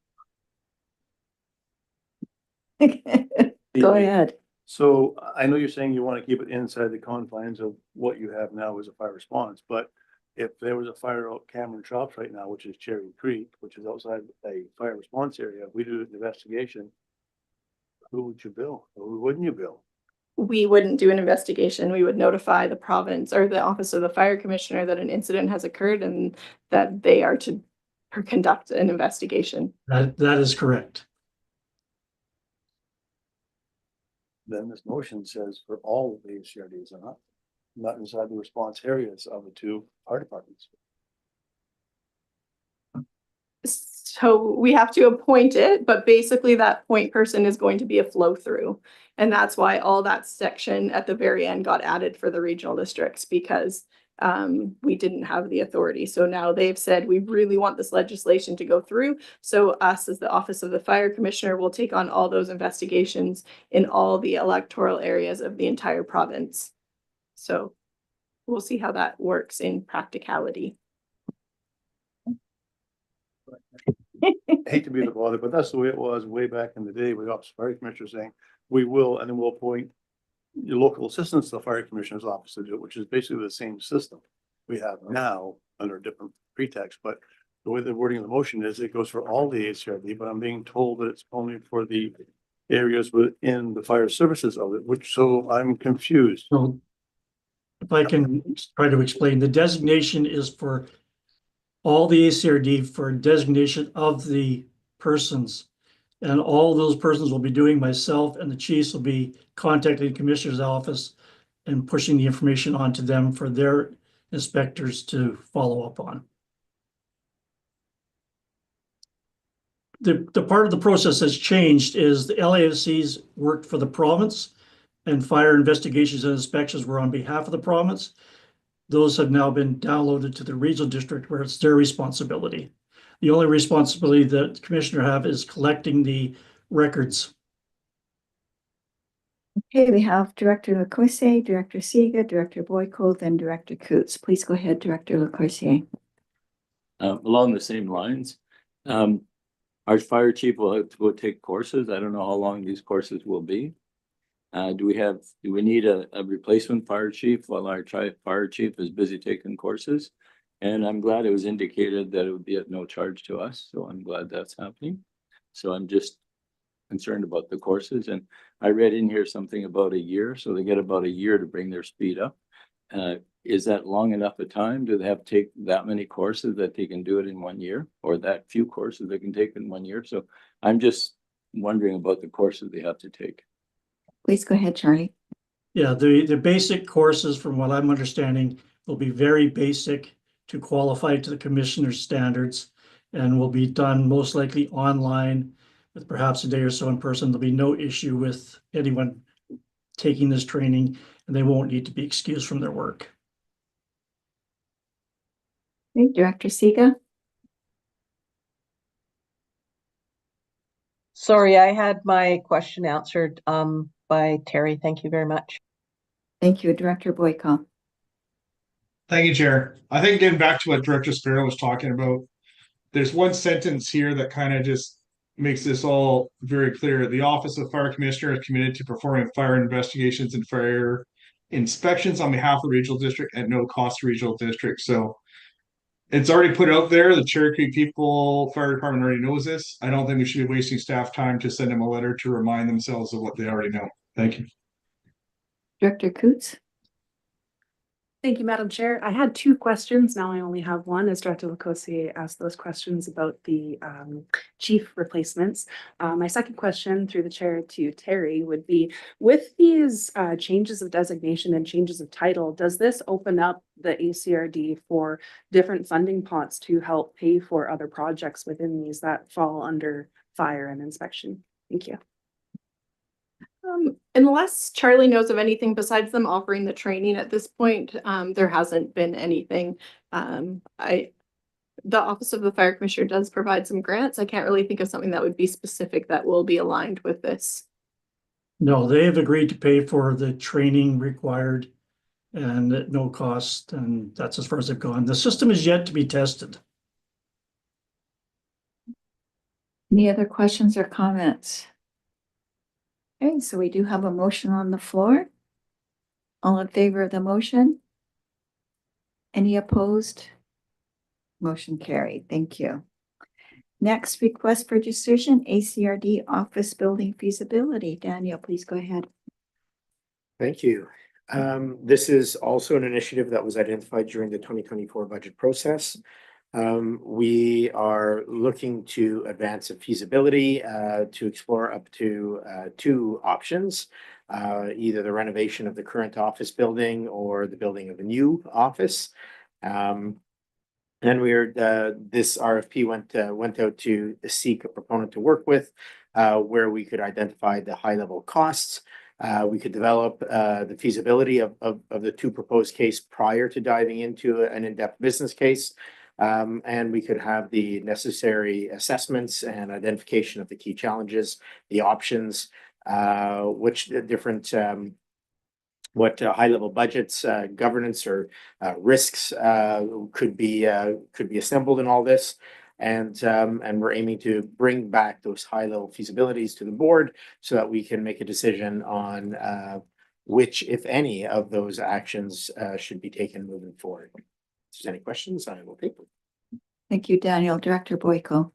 Go ahead. So I know you're saying you want to keep it inside the confines of what you have now as a fire response, but if there was a fire out Cameron Shops right now, which is Cherry Creek, which is outside a fire response area, we do an investigation. Who would you bill? Or who wouldn't you bill? We wouldn't do an investigation. We would notify the province or the office of the fire commissioner that an incident has occurred and that they are to conduct an investigation. That is correct. Then this motion says for all of the HCRDs and not inside the response areas of the two fire departments. So we have to appoint it, but basically that point person is going to be a flow through. And that's why all that section at the very end got added for the regional districts, because we didn't have the authority. So now they've said, we really want this legislation to go through. So us as the Office of the Fire Commissioner will take on all those investigations in all the electoral areas of the entire province. So we'll see how that works in practicality. I hate to be the bother, but that's the way it was way back in the day with Office of Fire Commissioner saying, we will, and then we'll appoint your local assistants to the Fire Commissioner's office to do it, which is basically the same system we have now under a different pretext. But the way the wording of the motion is, it goes for all the HCRD, but I'm being told that it's only for the areas within the fire services of it, which, so I'm confused. So if I can try to explain, the designation is for all the ACRD for designation of the persons. And all those persons will be doing, myself and the chiefs will be contacting the commissioner's office and pushing the information on to them for their inspectors to follow up on. The part of the process that's changed is the LAFCs worked for the province and fire investigations and inspections were on behalf of the province. Those have now been downloaded to the regional district where it's their responsibility. The only responsibility that the commissioner have is collecting the records. Okay, we have Director Lecourcier, Director Siga, Director Boyko, then Director Coots. Please go ahead, Director Lecourcier. Along the same lines, our fire chief will have to go take courses. I don't know how long these courses will be. Do we need a replacement fire chief while our fire chief is busy taking courses? And I'm glad it was indicated that it would be at no charge to us. So I'm glad that's happening. So I'm just concerned about the courses. And I read in here something about a year. So they get about a year to bring their speed up. Is that long enough a time? Do they have to take that many courses that they can do it in 1 year, or that few courses they can take in 1 year? So I'm just wondering about the courses they have to take. Please go ahead, Charlie. Yeah, the basic courses, from what I'm understanding, will be very basic to qualify to the commissioner's standards and will be done most likely online with perhaps a day or so in person. There'll be no issue with anyone taking this training and they won't need to be excused from their work. Okay, Director Siga. Sorry, I had my question answered by Terry. Thank you very much. Thank you, Director Boyko. Thank you, Chair. I think getting back to what Director Sparrow was talking about, there's one sentence here that kind of just makes this all very clear. The Office of Fire Commissioner is committed to performing fire investigations and fire inspections on behalf of the regional district at no cost to regional district. So it's already put out there. The Cherry Creek people, fire department already knows this. I don't think we should be wasting staff time to send them a letter to remind themselves of what they already know. Thank you. Director Coots? Thank you, Madam Chair. I had two questions. Now I only have one, as Director Lacoste asked those questions about the chief replacements. My second question through the chair to Terry would be, with these changes of designation and changes of title, does this open up the ACRD for different funding pots to help pay for other projects within these that fall under fire and inspection? Thank you. Unless Charlie knows of anything besides them offering the training at this point, there hasn't been anything. The Office of the Fire Commissioner does provide some grants. I can't really think of something that would be specific that will be aligned with this. No, they have agreed to pay for the training required and at no cost, and that's as far as they've gone. The system is yet to be tested. Any other questions or comments? Okay, so we do have a motion on the floor. All in favor of the motion? Any opposed? Motion carried. Thank you. Next, request for decision, ACRD office building feasibility. Daniel, please go ahead. Thank you. This is also an initiative that was identified during the 2024 budget process. We are looking to advance a feasibility to explore up to two options, either the renovation of the current office building or the building of a new office. And this RFP went out to seek a proponent to work with, where we could identify the high level costs. We could develop the feasibility of the two proposed case prior to diving into an in-depth business case. And we could have the necessary assessments and identification of the key challenges, the options, which the different high-level budgets, governance, or risks could be assembled in all this. And we're aiming to bring back those high-level feasibilities to the board so that we can make a decision on which, if any, of those actions should be taken moving forward. If there's any questions, I will take them. Thank you, Daniel. Director Boyko.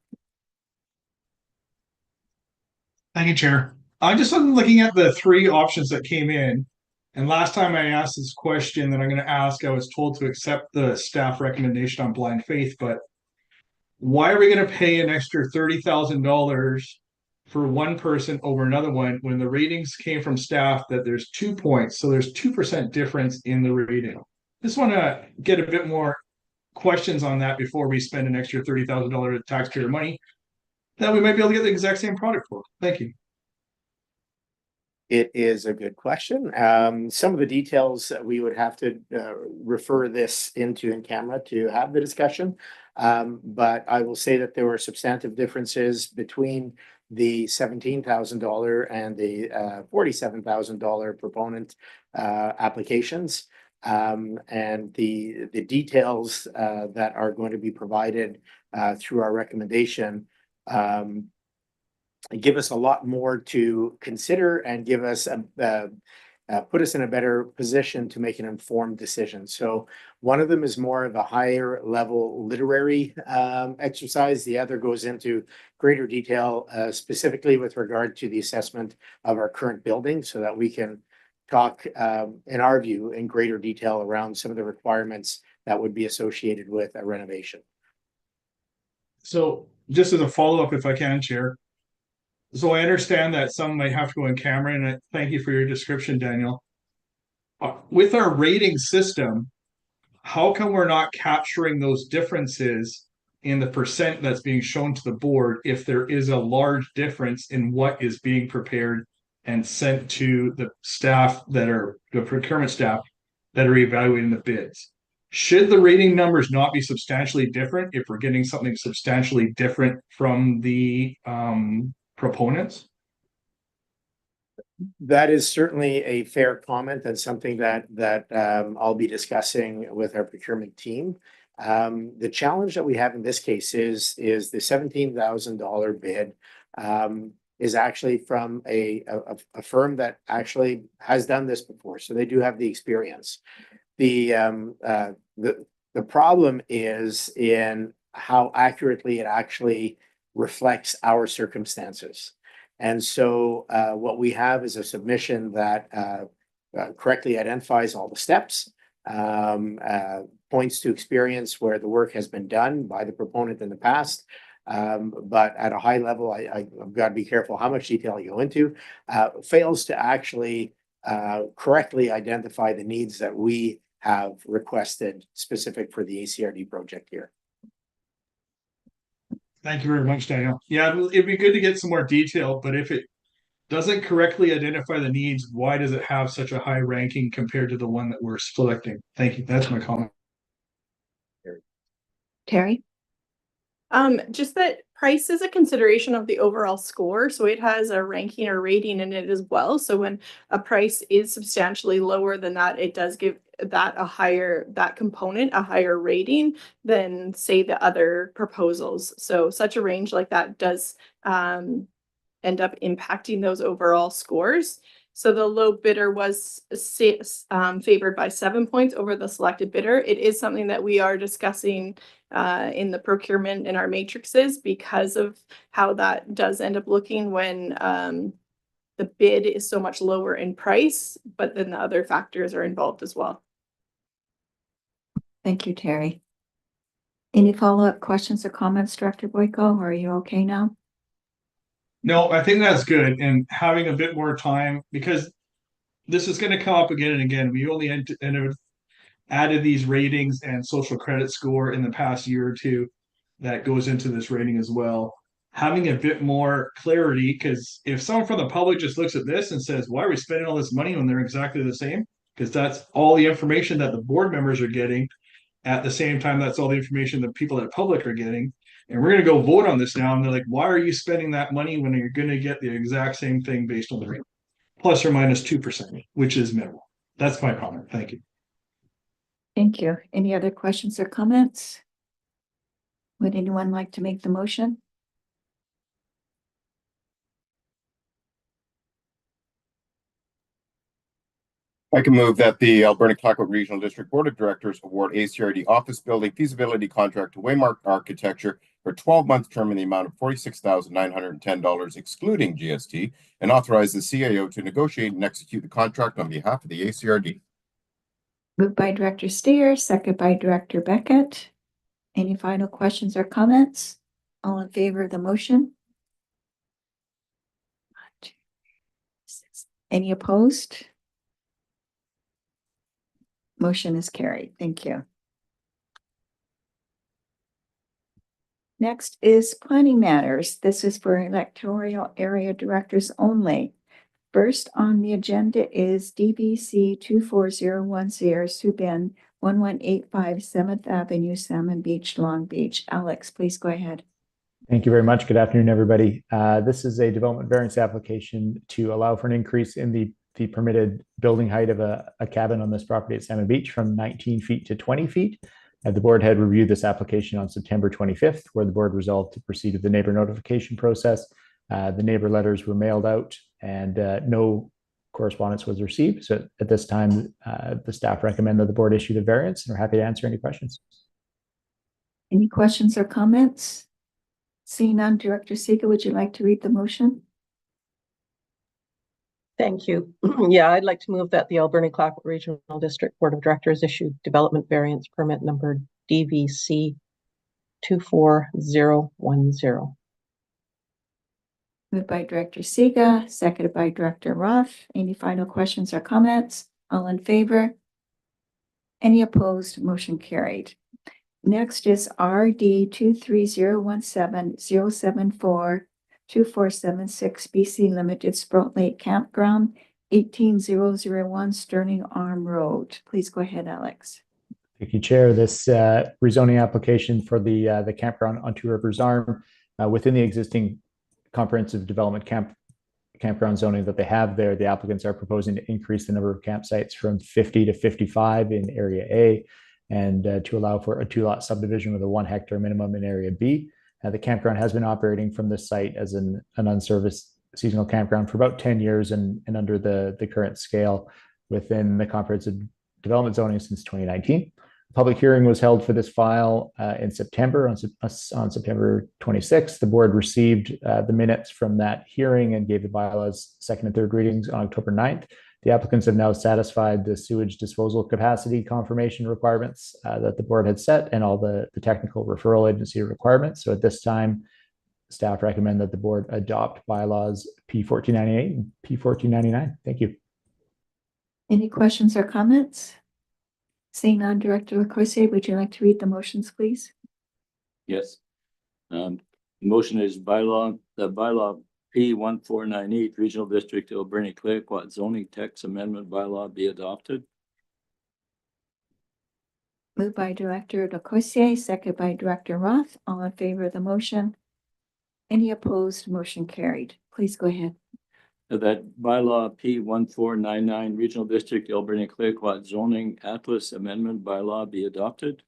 Thank you, Chair. I just was looking at the three options that came in. And last time I asked this question that I'm going to ask, I was told to accept the staff recommendation on blind faith. But why are we going to pay an extra $30,000 for one person over another one when the ratings came from staff that there's 2 points? So there's 2% difference in the rating. Just want to get a bit more questions on that before we spend an extra $30,000 of taxpayer money that we might be able to get the exact same product for. Thank you. It is a good question. Some of the details we would have to refer this into in camera to have the discussion. But I will say that there were substantive differences between the $17,000 and the $47,000 proponent applications. And the details that are going to be provided through our recommendation give us a lot more to consider and give us put us in a better position to make an informed decision. So one of them is more of a higher level literary exercise. The other goes into greater detail, specifically with regard to the assessment of our current building, so that we can talk, in our view, in greater detail around some of the requirements that would be associated with a renovation. So just as a follow-up, if I can, Chair. So I understand that some might have to go in camera, and thank you for your description, Daniel. With our rating system, how come we're not capturing those differences in the percent that's being shown to the board if there is a large difference in what is being prepared and sent to the staff that are the procurement staff that are evaluating the bids? Should the rating numbers not be substantially different if we're getting something substantially different from the proponents? That is certainly a fair comment and something that I'll be discussing with our procurement team. The challenge that we have in this case is the $17,000 bid is actually from a firm that actually has done this before, so they do have the experience. The problem is in how accurately it actually reflects our circumstances. And so what we have is a submission that correctly identifies all the steps, points to experience where the work has been done by the proponent in the past. But at a high level, I've got to be careful how much detail I go into, fails to actually correctly identify the needs that we have requested specific for the ACRD project here. Thank you very much, Daniel. Yeah, it'd be good to get some more detail, but if it doesn't correctly identify the needs, why does it have such a high ranking compared to the one that we're selecting? Thank you. That's my comment. Terry? Just that price is a consideration of the overall score, so it has a ranking or rating in it as well. So when a price is substantially lower than that, it does give that component a higher rating than, say, the other proposals. So such a range like that does end up impacting those overall scores. So the low bidder was favored by 7 points over the selected bidder. It is something that we are discussing in the procurement in our matrices because of how that does end up looking when the bid is so much lower in price, but then the other factors are involved as well. Thank you, Terry. Any follow-up questions or comments, Director Boyko? Are you okay now? No, I think that's good. And having a bit more time, because this is going to come up again and again. We only added these ratings and social credit score in the past year or two that goes into this rating as well. Having a bit more clarity, because if someone from the public just looks at this and says, why are we spending all this money when they're exactly the same? Because that's all the information that the board members are getting. At the same time, that's all the information that people at public are getting. And we're going to go vote on this now. And they're like, why are you spending that money when you're going to get the exact same thing based on the rate? Plus or minus 2%, which is minimal. That's my comment. Thank you. Thank you. Any other questions or comments? Would anyone like to make the motion? I can move that the Alberni Clayoquot Regional District Board of Directors award ACRD office building feasibility contract to Waymark Architecture for a 12-month term in the amount of $46,910 excluding GST, and authorize the CAO to negotiate and execute the contract on behalf of the ACRD. Moved by Director Steer, second by Director Beckett. Any final questions or comments? All in favor of the motion? Any opposed? Motion is carried. Thank you. Next is planning matters. This is for electoral area directors only. First on the agenda is DBC 24010 Subin 1185 7th Avenue, Salmon Beach, Long Beach. Alex, please go ahead. Thank you very much. Good afternoon, everybody. This is a development variance application to allow for an increase in the permitted building height of a cabin on this property at Salmon Beach from 19 feet to 20 feet. The board had reviewed this application on September 25th, where the board resolved to proceed with the neighbor notification process. The neighbor letters were mailed out and no correspondence was received. So at this time, the staff recommend that the board issue the variance, and we're happy to answer any questions. Any questions or comments? Seeing none, Director Siga, would you like to read the motion? Thank you. Yeah, I'd like to move that the Alberni Clayoquot Regional District Board of Directors issue development variance permit number DVC 24010. Moved by Director Siga, seconded by Director Roth. Any final questions or comments? All in favor? Any opposed? Motion carried. Next is RD 23017 074-2476 BC Limited Sprout Lake Campground, 18001 Sterling Arm Road. Please go ahead, Alex. Thank you, Chair. This rezoning application for the campground on Two Rivers Arm within the existing comprehensive development campground zoning that they have there, the applicants are proposing to increase the number of campsites from 50 to 55 in Area A, and to allow for a 2-lot subdivision with a 1 hectare minimum in Area B. The campground has been operating from this site as an unserviced seasonal campground for about 10 years and under the current scale within the comprehensive development zoning since 2019. A public hearing was held for this file in September, on September 26th. The board received the minutes from that hearing and gave the bylaws second and third readings on October 9th. The applicants have now satisfied the sewage disposal capacity confirmation requirements that the board had set and all the technical referral agency requirements. So at this time, staff recommend that the board adopt bylaws P1498 and P1499. Thank you. Any questions or comments? Seeing none, Director LaCourcier, would you like to read the motions, please? Yes. Motion is the bylaw P1498 Regional District Alberni Clayoquot Zoning Text Amendment Bylaw be adopted. Moved by Director LaCourcier, second by Director Roth. All in favor of the motion? Any opposed? Motion carried. Please go ahead. That bylaw P1499 Regional District Alberni Clayoquot Zoning Atlas Amendment Bylaw be adopted.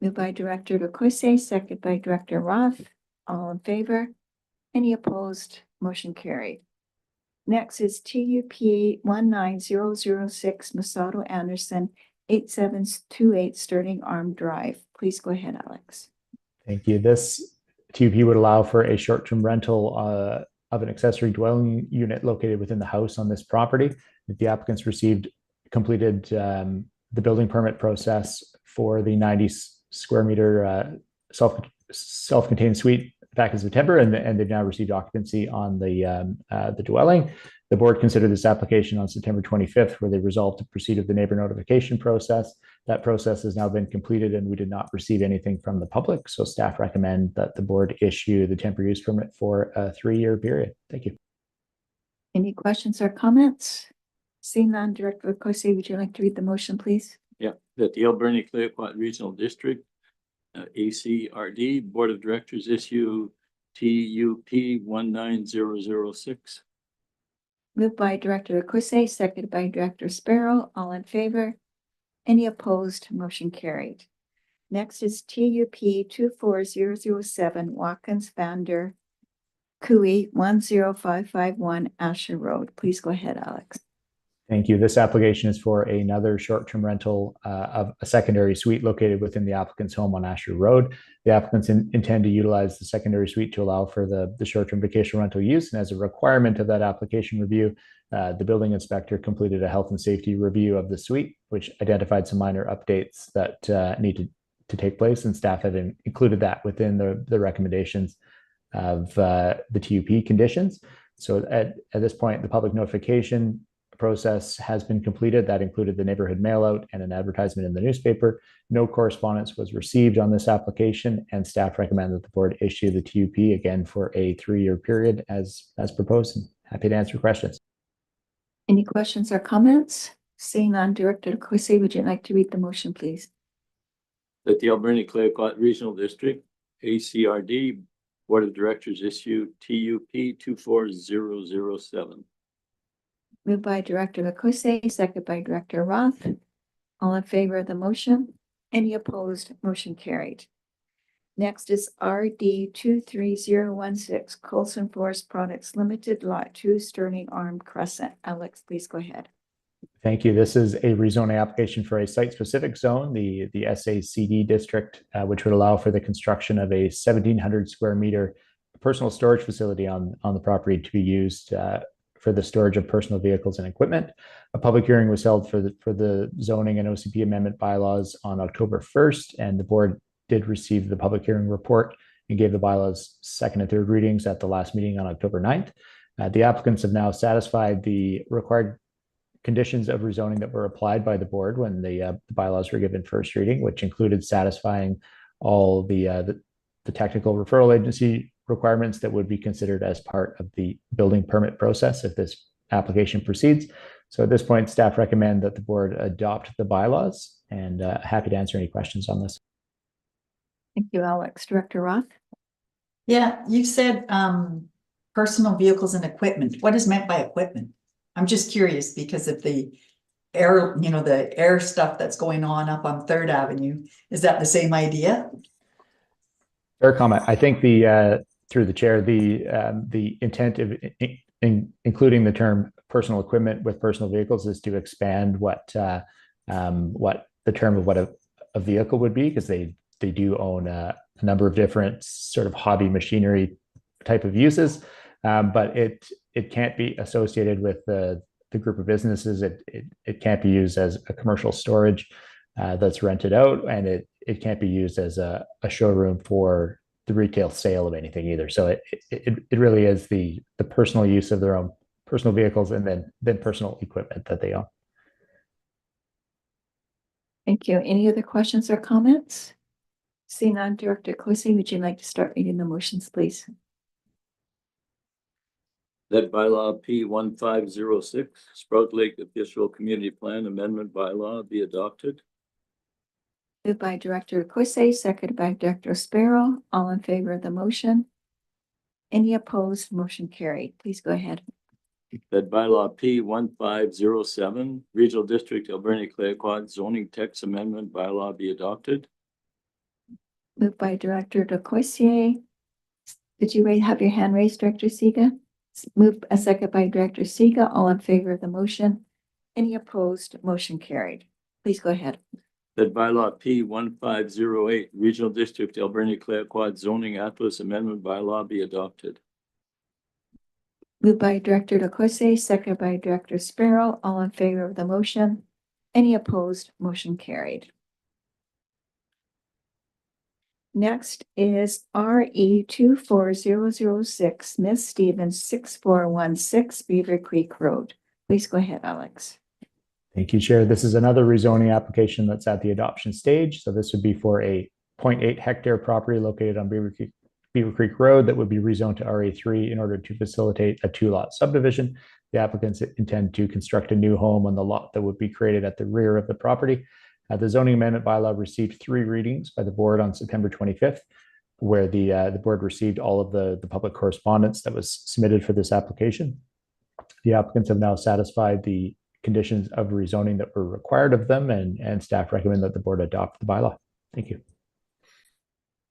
Moved by Director LaCourcier, second by Director Roth. All in favor? Any opposed? Motion carried. Next is TUP 19006 Masato Anderson 8728 Sterling Arm Drive. Please go ahead, Alex. Thank you. This TUP would allow for a short-term rental of an accessory dwelling unit located within the house on this property. If the applicants completed the building permit process for the 90 square meter self-contained suite back in September, and they've now received occupancy on the dwelling. The board considered this application on September 25th, where they resolved to proceed with the neighbor notification process. That process has now been completed, and we did not receive anything from the public. So staff recommend that the board issue the temporary use permit for a 3-year period. Thank you. Any questions or comments? Seeing none, Director LaCourcier, would you like to read the motion, please? Yeah, that the Alberni Clayoquot Regional District ACRD Board of Directors issue TUP 19006. Moved by Director LaCourcier, seconded by Director Sparrow. All in favor? Any opposed? Motion carried. Next is TUP 24007 Watkins Vander Cooey 10551 Asher Road. Please go ahead, Alex. Thank you. This application is for another short-term rental of a secondary suite located within the applicant's home on Asher Road. The applicants intend to utilize the secondary suite to allow for the short-term vacation rental use. And as a requirement of that application review, the building inspector completed a health and safety review of the suite, which identified some minor updates that needed to take place. And staff had included that within the recommendations of the TUP conditions. So at this point, the public notification process has been completed. That included the neighborhood mailout and an advertisement in the newspaper. No correspondence was received on this application, and staff recommend that the board issue the TUP again for a 3-year period as proposed. And happy to answer questions. Any questions or comments? Seeing none, Director LaCourcier, would you like to read the motion, please? That the Alberni Clayoquot Regional District ACRD Board of Directors issue TUP 24007. Moved by Director LaCourcier, second by Director Roth. All in favor of the motion? Any opposed? Motion carried. Next is RD 23016 Colson Forest Products Limited, Lot 2, Sterling Arm Crescent. Alex, please go ahead. Thank you. This is a rezoning application for a site-specific zone, the SACD district, which would allow for the construction of a 1,700 square meter personal storage facility on the property to be used for the storage of personal vehicles and equipment. A public hearing was held for the zoning and OCP amendment bylaws on October 1st, and the board did receive the public hearing report and gave the bylaws second and third readings at the last meeting on October 9th. The applicants have now satisfied the required conditions of rezoning that were applied by the board when the bylaws were given first reading, which included satisfying all the technical referral agency requirements that would be considered as part of the building permit process if this application proceeds. So at this point, staff recommend that the board adopt the bylaws, and happy to answer any questions on this. Thank you, Alex. Director Roth? Yeah, you said personal vehicles and equipment. What is meant by equipment? I'm just curious because of the air, the air stuff that's going on up on Third Avenue. Is that the same idea? Fair comment. I think through the chair, the intent of including the term personal equipment with personal vehicles is to expand what the term of what a vehicle would be, because they do own a number of different sort of hobby machinery type of uses, but it can't be associated with the group of businesses. It can't be used as a commercial storage that's rented out, and it can't be used as a showroom for the retail sale of anything either. So it really is the personal use of their own personal vehicles and then personal equipment that they own. Thank you. Any other questions or comments? Seeing none, Director Cosey, would you like to start reading the motions, please? That bylaw P 1506, Sprout Lake Official Community Plan Amendment bylaw be adopted. Moved by Director Cosey, seconded by Director Sparrow. All in favor of the motion? Any opposed? Motion carried. Please go ahead. That bylaw P 1507, Regional District Alberni-Clayoquot Zoning Text Amendment bylaw be adopted. Moved by Director DeCourcier. Did you have your hand raised, Director Siga? Moved a second by Director Siga. All in favor of the motion? Any opposed? Motion carried. Please go ahead. That bylaw P 1508, Regional District Alberni-Clayoquot Zoning Atlas Amendment bylaw be adopted. Moved by Director DeCourcier, seconded by Director Sparrow. All in favor of the motion? Any opposed? Motion carried. Next is RE 24006, Smith Stevens 6416 Beaver Creek Road. Please go ahead, Alex. Thank you, Chair. This is another rezoning application that's at the adoption stage. So this would be for a 0.8 hectare property located on Beaver Creek Road that would be rezoned to RA3 in order to facilitate a 2-lot subdivision. The applicants intend to construct a new home on the lot that would be created at the rear of the property. The zoning amendment bylaw received 3 readings by the board on September 25th, where the board received all of the public correspondence that was submitted for this application. The applicants have now satisfied the conditions of rezoning that were required of them, and staff recommend that the board adopt the bylaw. Thank you.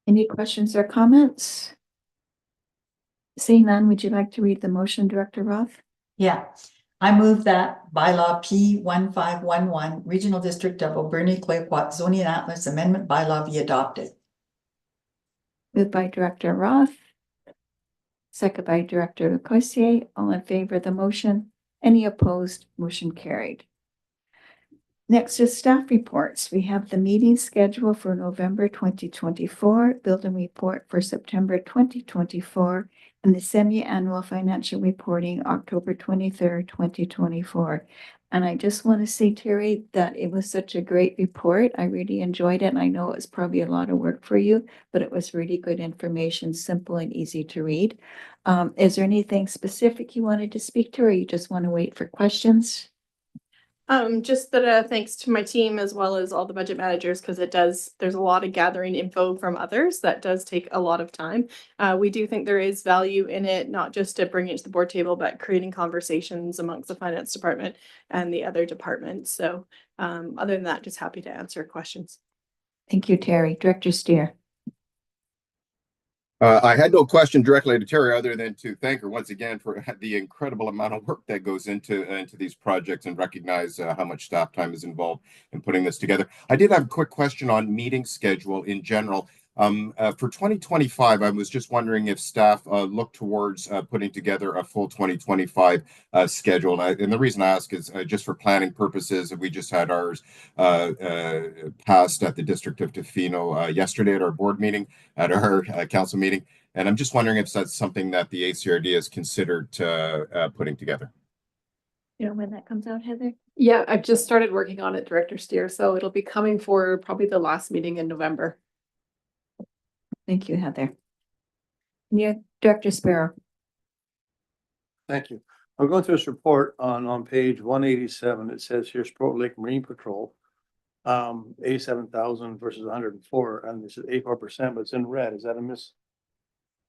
Any questions or comments? Seeing none, would you like to read the motion, Director Roth? Yeah. I move that bylaw P 1511, Regional District of Alberni-Clayoquot Zoning Atlas Amendment bylaw be adopted. Moved by Director Roth, second by Director DeCourcier. All in favor of the motion? Any opposed? Motion carried. Next is staff reports. We have the meeting schedule for November 2024, building report for September 2024, and the semi-annual financial reporting October 23rd, 2024. And I just want to say, Terry, that it was such a great report. I really enjoyed it. And I know it was probably a lot of work for you, but it was really good information, simple and easy to read. Is there anything specific you wanted to speak to, or you just want to wait for questions? Just that thanks to my team as well as all the budget managers, because there's a lot of gathering info from others that does take a lot of time. We do think there is value in it, not just to bring it to the board table, but creating conversations amongst the finance department and the other departments. So other than that, just happy to answer questions. Thank you, Terry. Director Steer. I had no question directly to Terry other than to thank her once again for the incredible amount of work that goes into these projects and recognize how much staff time is involved in putting this together. I did have a quick question on meeting schedule in general. For 2025, I was just wondering if staff look towards putting together a full 2025 schedule. And the reason I ask is just for planning purposes. We just had ours passed at the District of Tofino yesterday at our board meeting, at our council meeting. And I'm just wondering if that's something that the ACRD has considered putting together. You know when that comes out, Heather? Yeah, I've just started working on it, Director Steer. So it'll be coming for probably the last meeting in November. Thank you, Heather. Yeah, Director Sparrow. Thank you. I'm going through this report on page 187. It says here Sprout Lake Marine Patrol, 87,000 versus 104, and this is 84%, but it's in red. Is that a miss?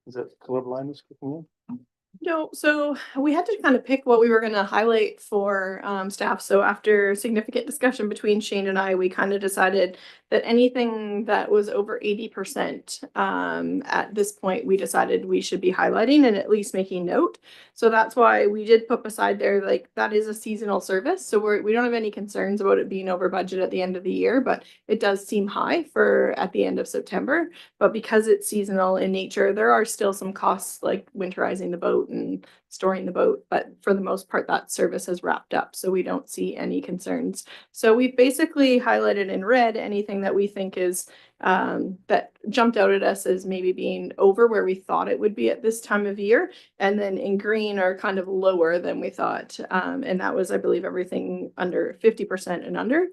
Is that color blindness kicking in? No, so we had to kind of pick what we were going to highlight for staff. So after significant discussion between Shane and I, we kind of decided that anything that was over 80% at this point, we decided we should be highlighting and at least making note. So that's why we did put beside there, like that is a seasonal service. So we don't have any concerns about it being over budget at the end of the year, but it does seem high for at the end of September. But because it's seasonal in nature, there are still some costs like winterizing the boat and storing the boat. But for the most part, that service has wrapped up. So we don't see any concerns. So we've basically highlighted in red anything that we think is that jumped out at us as maybe being over where we thought it would be at this time of year. And then in green are kind of lower than we thought. And that was, I believe, everything under 50% and under.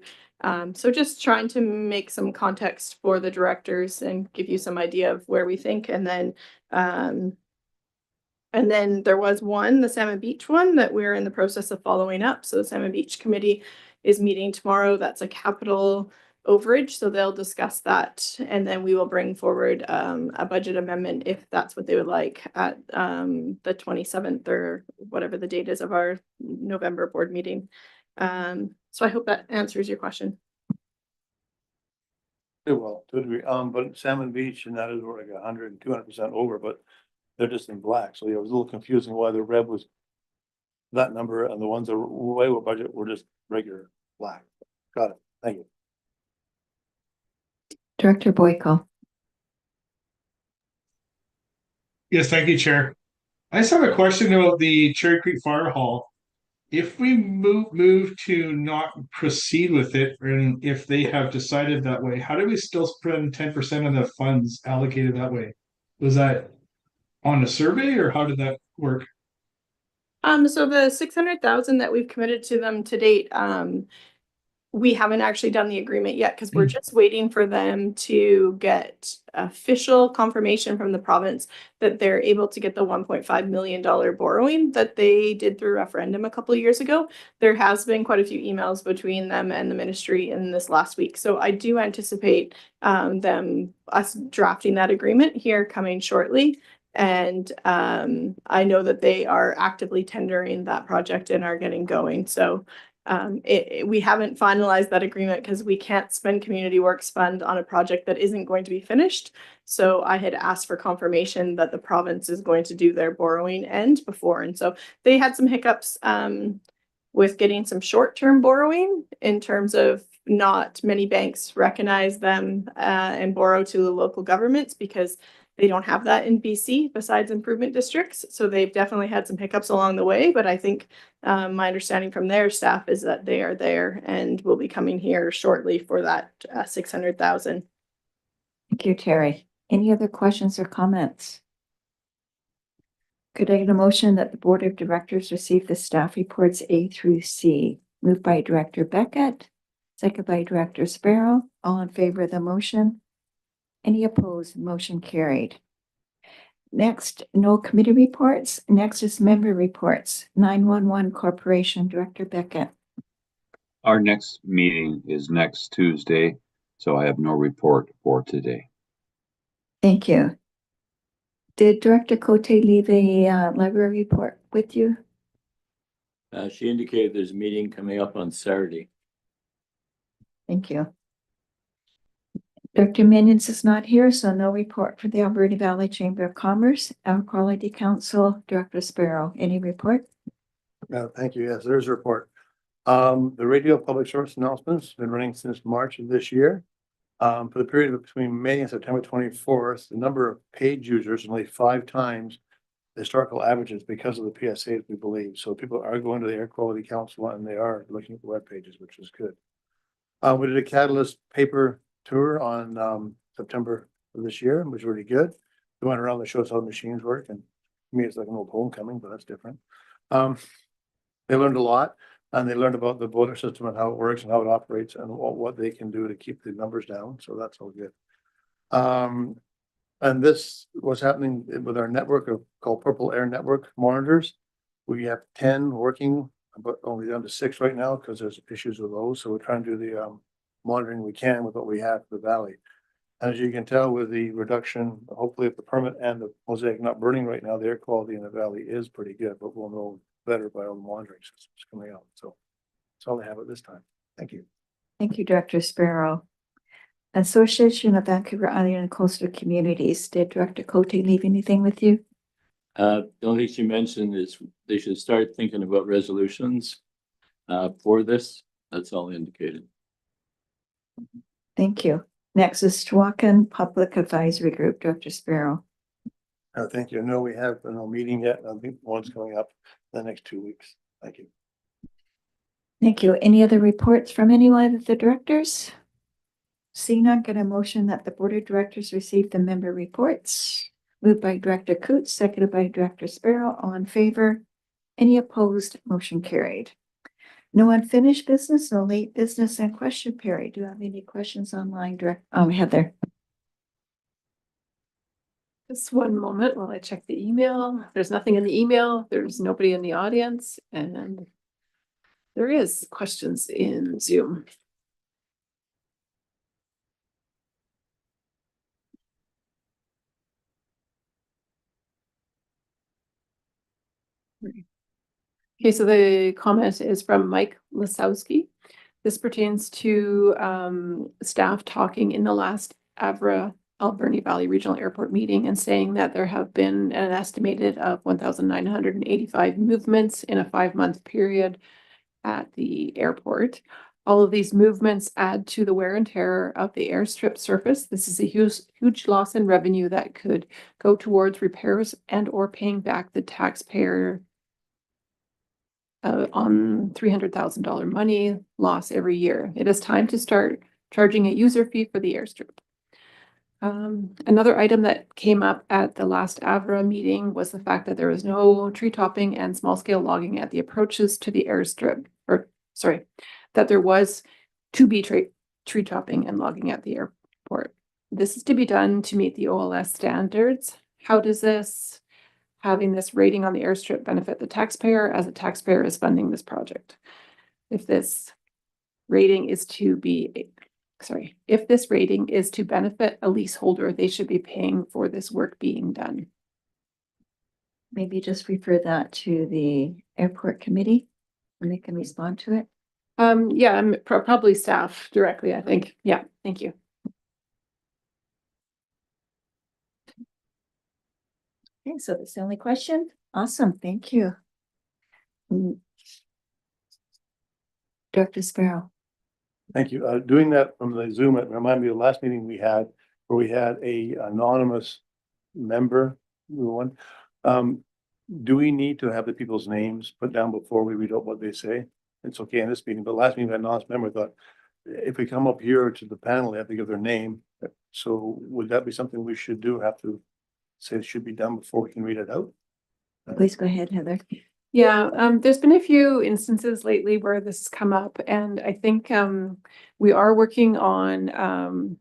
So just trying to make some context for the directors and give you some idea of where we think. And then there was one, the Salmon Beach one, that we're in the process of following up. So the Salmon Beach Committee is meeting tomorrow. That's a capital overage, so they'll discuss that. And then we will bring forward a budget amendment if that's what they would like at the 27th or whatever the date is of our November board meeting. So I hope that answers your question. Well, to a degree, but Salmon Beach and that is like 100 and 200% over, but they're just in black. So yeah, it was a little confusing why the red was that number and the ones that were way over budget were just regular black. Got it. Thank you. Director Boyko. Yes, thank you, Chair. I just have a question about the Cherry Creek Fire Hall. If we move to not proceed with it, and if they have decided that way, how do we still spend 10% of the funds allocated that way? Was that on a survey or how did that work? So the 600,000 that we've committed to them to date, we haven't actually done the agreement yet because we're just waiting for them to get official confirmation from the province that they're able to get the $1.5 million borrowing that they did through referendum a couple of years ago. There has been quite a few emails between them and the ministry in this last week. So I do anticipate us drafting that agreement here coming shortly. And I know that they are actively tendering that project and are getting going. So we haven't finalized that agreement because we can't spend community works fund on a project that isn't going to be finished. So I had asked for confirmation that the province is going to do their borrowing end before. And so they had some hiccups with getting some short-term borrowing in terms of not many banks recognize them and borrow to the local governments because they don't have that in BC besides improvement districts. So they've definitely had some hiccups along the way, but I think my understanding from their staff is that they are there and will be coming here shortly for that 600,000. Thank you, Terry. Any other questions or comments? Could I get a motion that the Board of Directors receive the staff reports A through C? Moved by Director Beckett, second by Director Sparrow. All in favor of the motion? Any opposed? Motion carried. Next, no committee reports. Next is member reports. 911 Corporation, Director Beckett. Our next meeting is next Tuesday, so I have no report for today. Thank you. Did Director Cote leave a library report with you? She indicated there's a meeting coming up on Saturday. Thank you. Director Minions is not here, so no report for the Alberta Valley Chamber of Commerce. Air Quality Council, Director Sparrow, any report? Thank you. Yes, there's a report. The radio public service announcements been running since March of this year. For the period between May and September 24th, the number of paid users is only 5 times the historical averages because of the PSAs, we believe. So people are going to the Air Quality Council and they are looking at the web pages, which is good. We did a Catalyst paper tour on September of this year, which was really good. We went around to show us how the machines work, and to me it's like an old homecoming, but that's different. They learned a lot, and they learned about the boiler system and how it works and how it operates and what they can do to keep the numbers down. So that's all good. And this was happening with our network called Purple Air Network monitors. We have 10 working, but only down to 6 right now because there's issues with those. So we're trying to do the monitoring we can with what we have for the valley. As you can tell with the reduction, hopefully if the permit and the mosaic not burning right now, the air quality in the valley is pretty good, but we'll know better by all the monitoring systems coming out. So that's all I have at this time. Thank you. Thank you, Director Sparrow. Association of Vancouver Island and Coastal Communities. Did Director Cote leave anything with you? The only thing she mentioned is they should start thinking about resolutions for this. That's all indicated. Thank you. Next is Squacan Public Advisory Group, Director Sparrow. Thank you. No, we have no meeting yet. I think one's coming up in the next 2 weeks. Thank you. Thank you. Any other reports from anyone of the directors? Seeing none, get a motion that the Board of Directors receive the member reports. Moved by Director Coots, seconded by Director Sparrow. All in favor? Any opposed? Motion carried. No unfinished business, no late business, and question period. Do you have any questions online, Heather? Just one moment while I check the email. There's nothing in the email. There's nobody in the audience, and there is questions in Zoom. Okay, so the comment is from Mike Lasowski. This pertains to staff talking in the last Avra Alberni Valley Regional Airport meeting and saying that there have been an estimated of 1,985 movements in a 5-month period at the airport. All of these movements add to the wear and tear of the airstrip surface. This is a huge loss in revenue that could go towards repairs and or paying back the taxpayer on $300,000 money loss every year. It is time to start charging a user fee for the airstrip. Another item that came up at the last Avra meeting was the fact that there was no tree topping and small scale logging at the approaches to the airstrip, that there was to be tree topping and logging at the airport. This is to be done to meet the OLS standards. How does having this rating on the airstrip benefit the taxpayer, as the taxpayer is funding this project? If this rating is to benefit a leaseholder, they should be paying for this work being done. Maybe just refer that to the airport committee and they can respond to it. Yeah, probably staff directly, I think. Yeah, thank you. Okay, so that's the only question. Awesome, thank you. Director Sparrow. Thank you. Doing that from the Zoom, it reminded me of the last meeting we had where we had a anonymous member, one. Do we need to have the people's names put down before we read out what they say? It's okay in this meeting, but last meeting, we had an anonymous member thought, if we come up here to the panel, they have to give their name. So would that be something we should do? Have to say it should be done before we can read it out? Please go ahead, Heather. Yeah, there's been a few instances lately where this has come up, and I think we are working on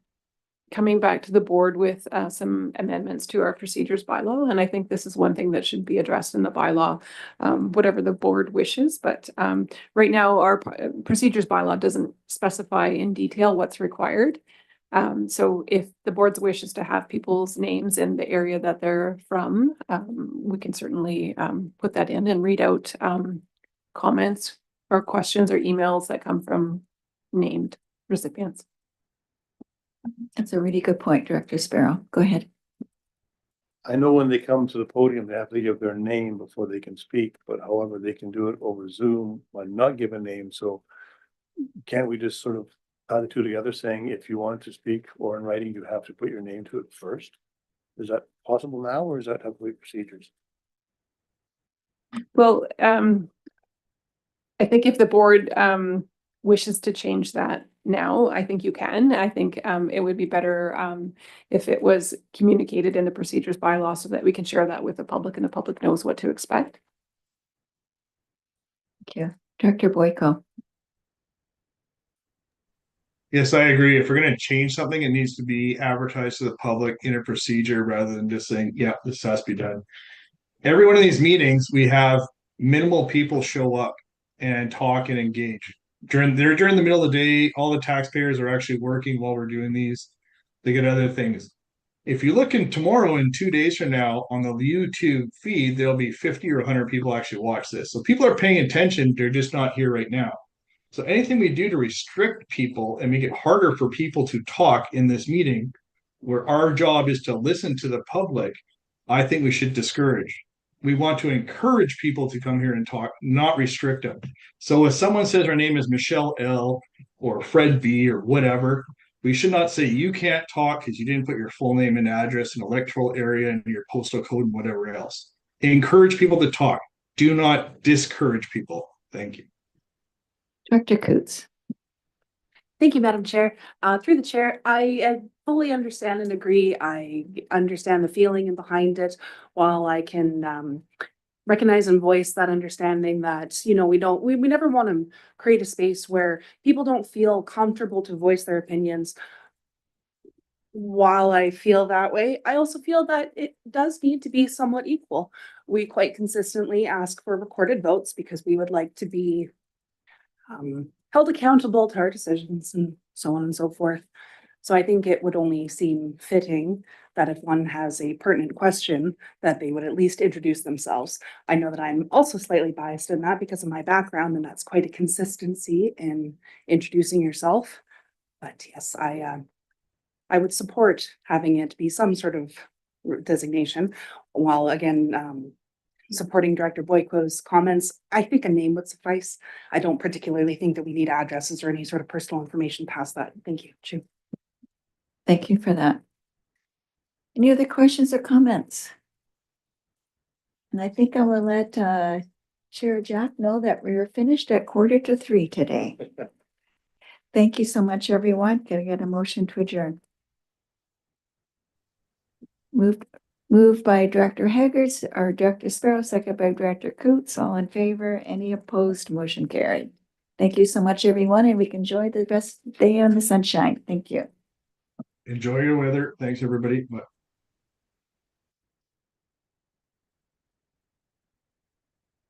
coming back to the board with some amendments to our procedures bylaw, and I think this is one thing that should be addressed in the bylaw, whatever the board wishes. But right now, our procedures bylaw doesn't specify in detail what's required. So if the board's wish is to have people's names in the area that they're from, we can certainly put that in and read out comments or questions or emails that come from named recipients. That's a really good point, Director Sparrow. Go ahead. I know when they come to the podium, they have to give their name before they can speak, but however, they can do it over Zoom and not give a name. So can't we just sort of tie the two together, saying if you want to speak or in writing, you have to put your name to it first? Is that possible now, or is that how we procedures? Well, I think if the board wishes to change that now, I think you can. I think it would be better if it was communicated in the procedures bylaw so that we can share that with the public and the public knows what to expect. Thank you. Director Boyko. Yes, I agree. If we're going to change something, it needs to be advertised to the public in a procedure rather than just saying, yeah, this has to be done. Every one of these meetings, we have minimal people show up and talk and engage. During the middle of the day, all the taxpayers are actually working while we're doing these. They get other things. If you look in tomorrow and 2 days from now on the YouTube feed, there'll be 50 or 100 people actually watch this. So people are paying attention. They're just not here right now. So anything we do to restrict people and make it harder for people to talk in this meeting, where our job is to listen to the public, I think we should discourage. We want to encourage people to come here and talk, not restrict them. So if someone says her name is Michelle L or Fred B or whatever, we should not say you can't talk because you didn't put your full name and address and electoral area and your postal code and whatever else. Encourage people to talk. Do not discourage people. Thank you. Director Coots. Thank you, Madam Chair. Through the chair, I fully understand and agree. I understand the feeling and behind it. While I can recognize and voice that understanding that, you know, we never want to create a space where people don't feel comfortable to voice their opinions. While I feel that way, I also feel that it does need to be somewhat equal. We quite consistently ask for recorded votes because we would like to be held accountable to our decisions and so on and so forth. So I think it would only seem fitting that if one has a pertinent question, that they would at least introduce themselves. I know that I'm also slightly biased in that because of my background, and that's quite a consistency in introducing yourself. But yes, I would support having it be some sort of designation, while again, supporting Director Boyko's comments. I think a name would suffice. I don't particularly think that we need addresses or any sort of personal information past that. Thank you. Chu. Thank you for that. Any other questions or comments? And I think I will let Chair Jack know that we were finished at 2:45 today. Thank you so much, everyone. Can I get a motion to adjourn? Moved by Director Haggard or Director Sparrow, second by Director Coots. All in favor? Any opposed? Motion carried. Thank you so much, everyone, and we can enjoy the rest of the day on the sunshine. Thank you. Enjoy your weather. Thanks, everybody. Bye.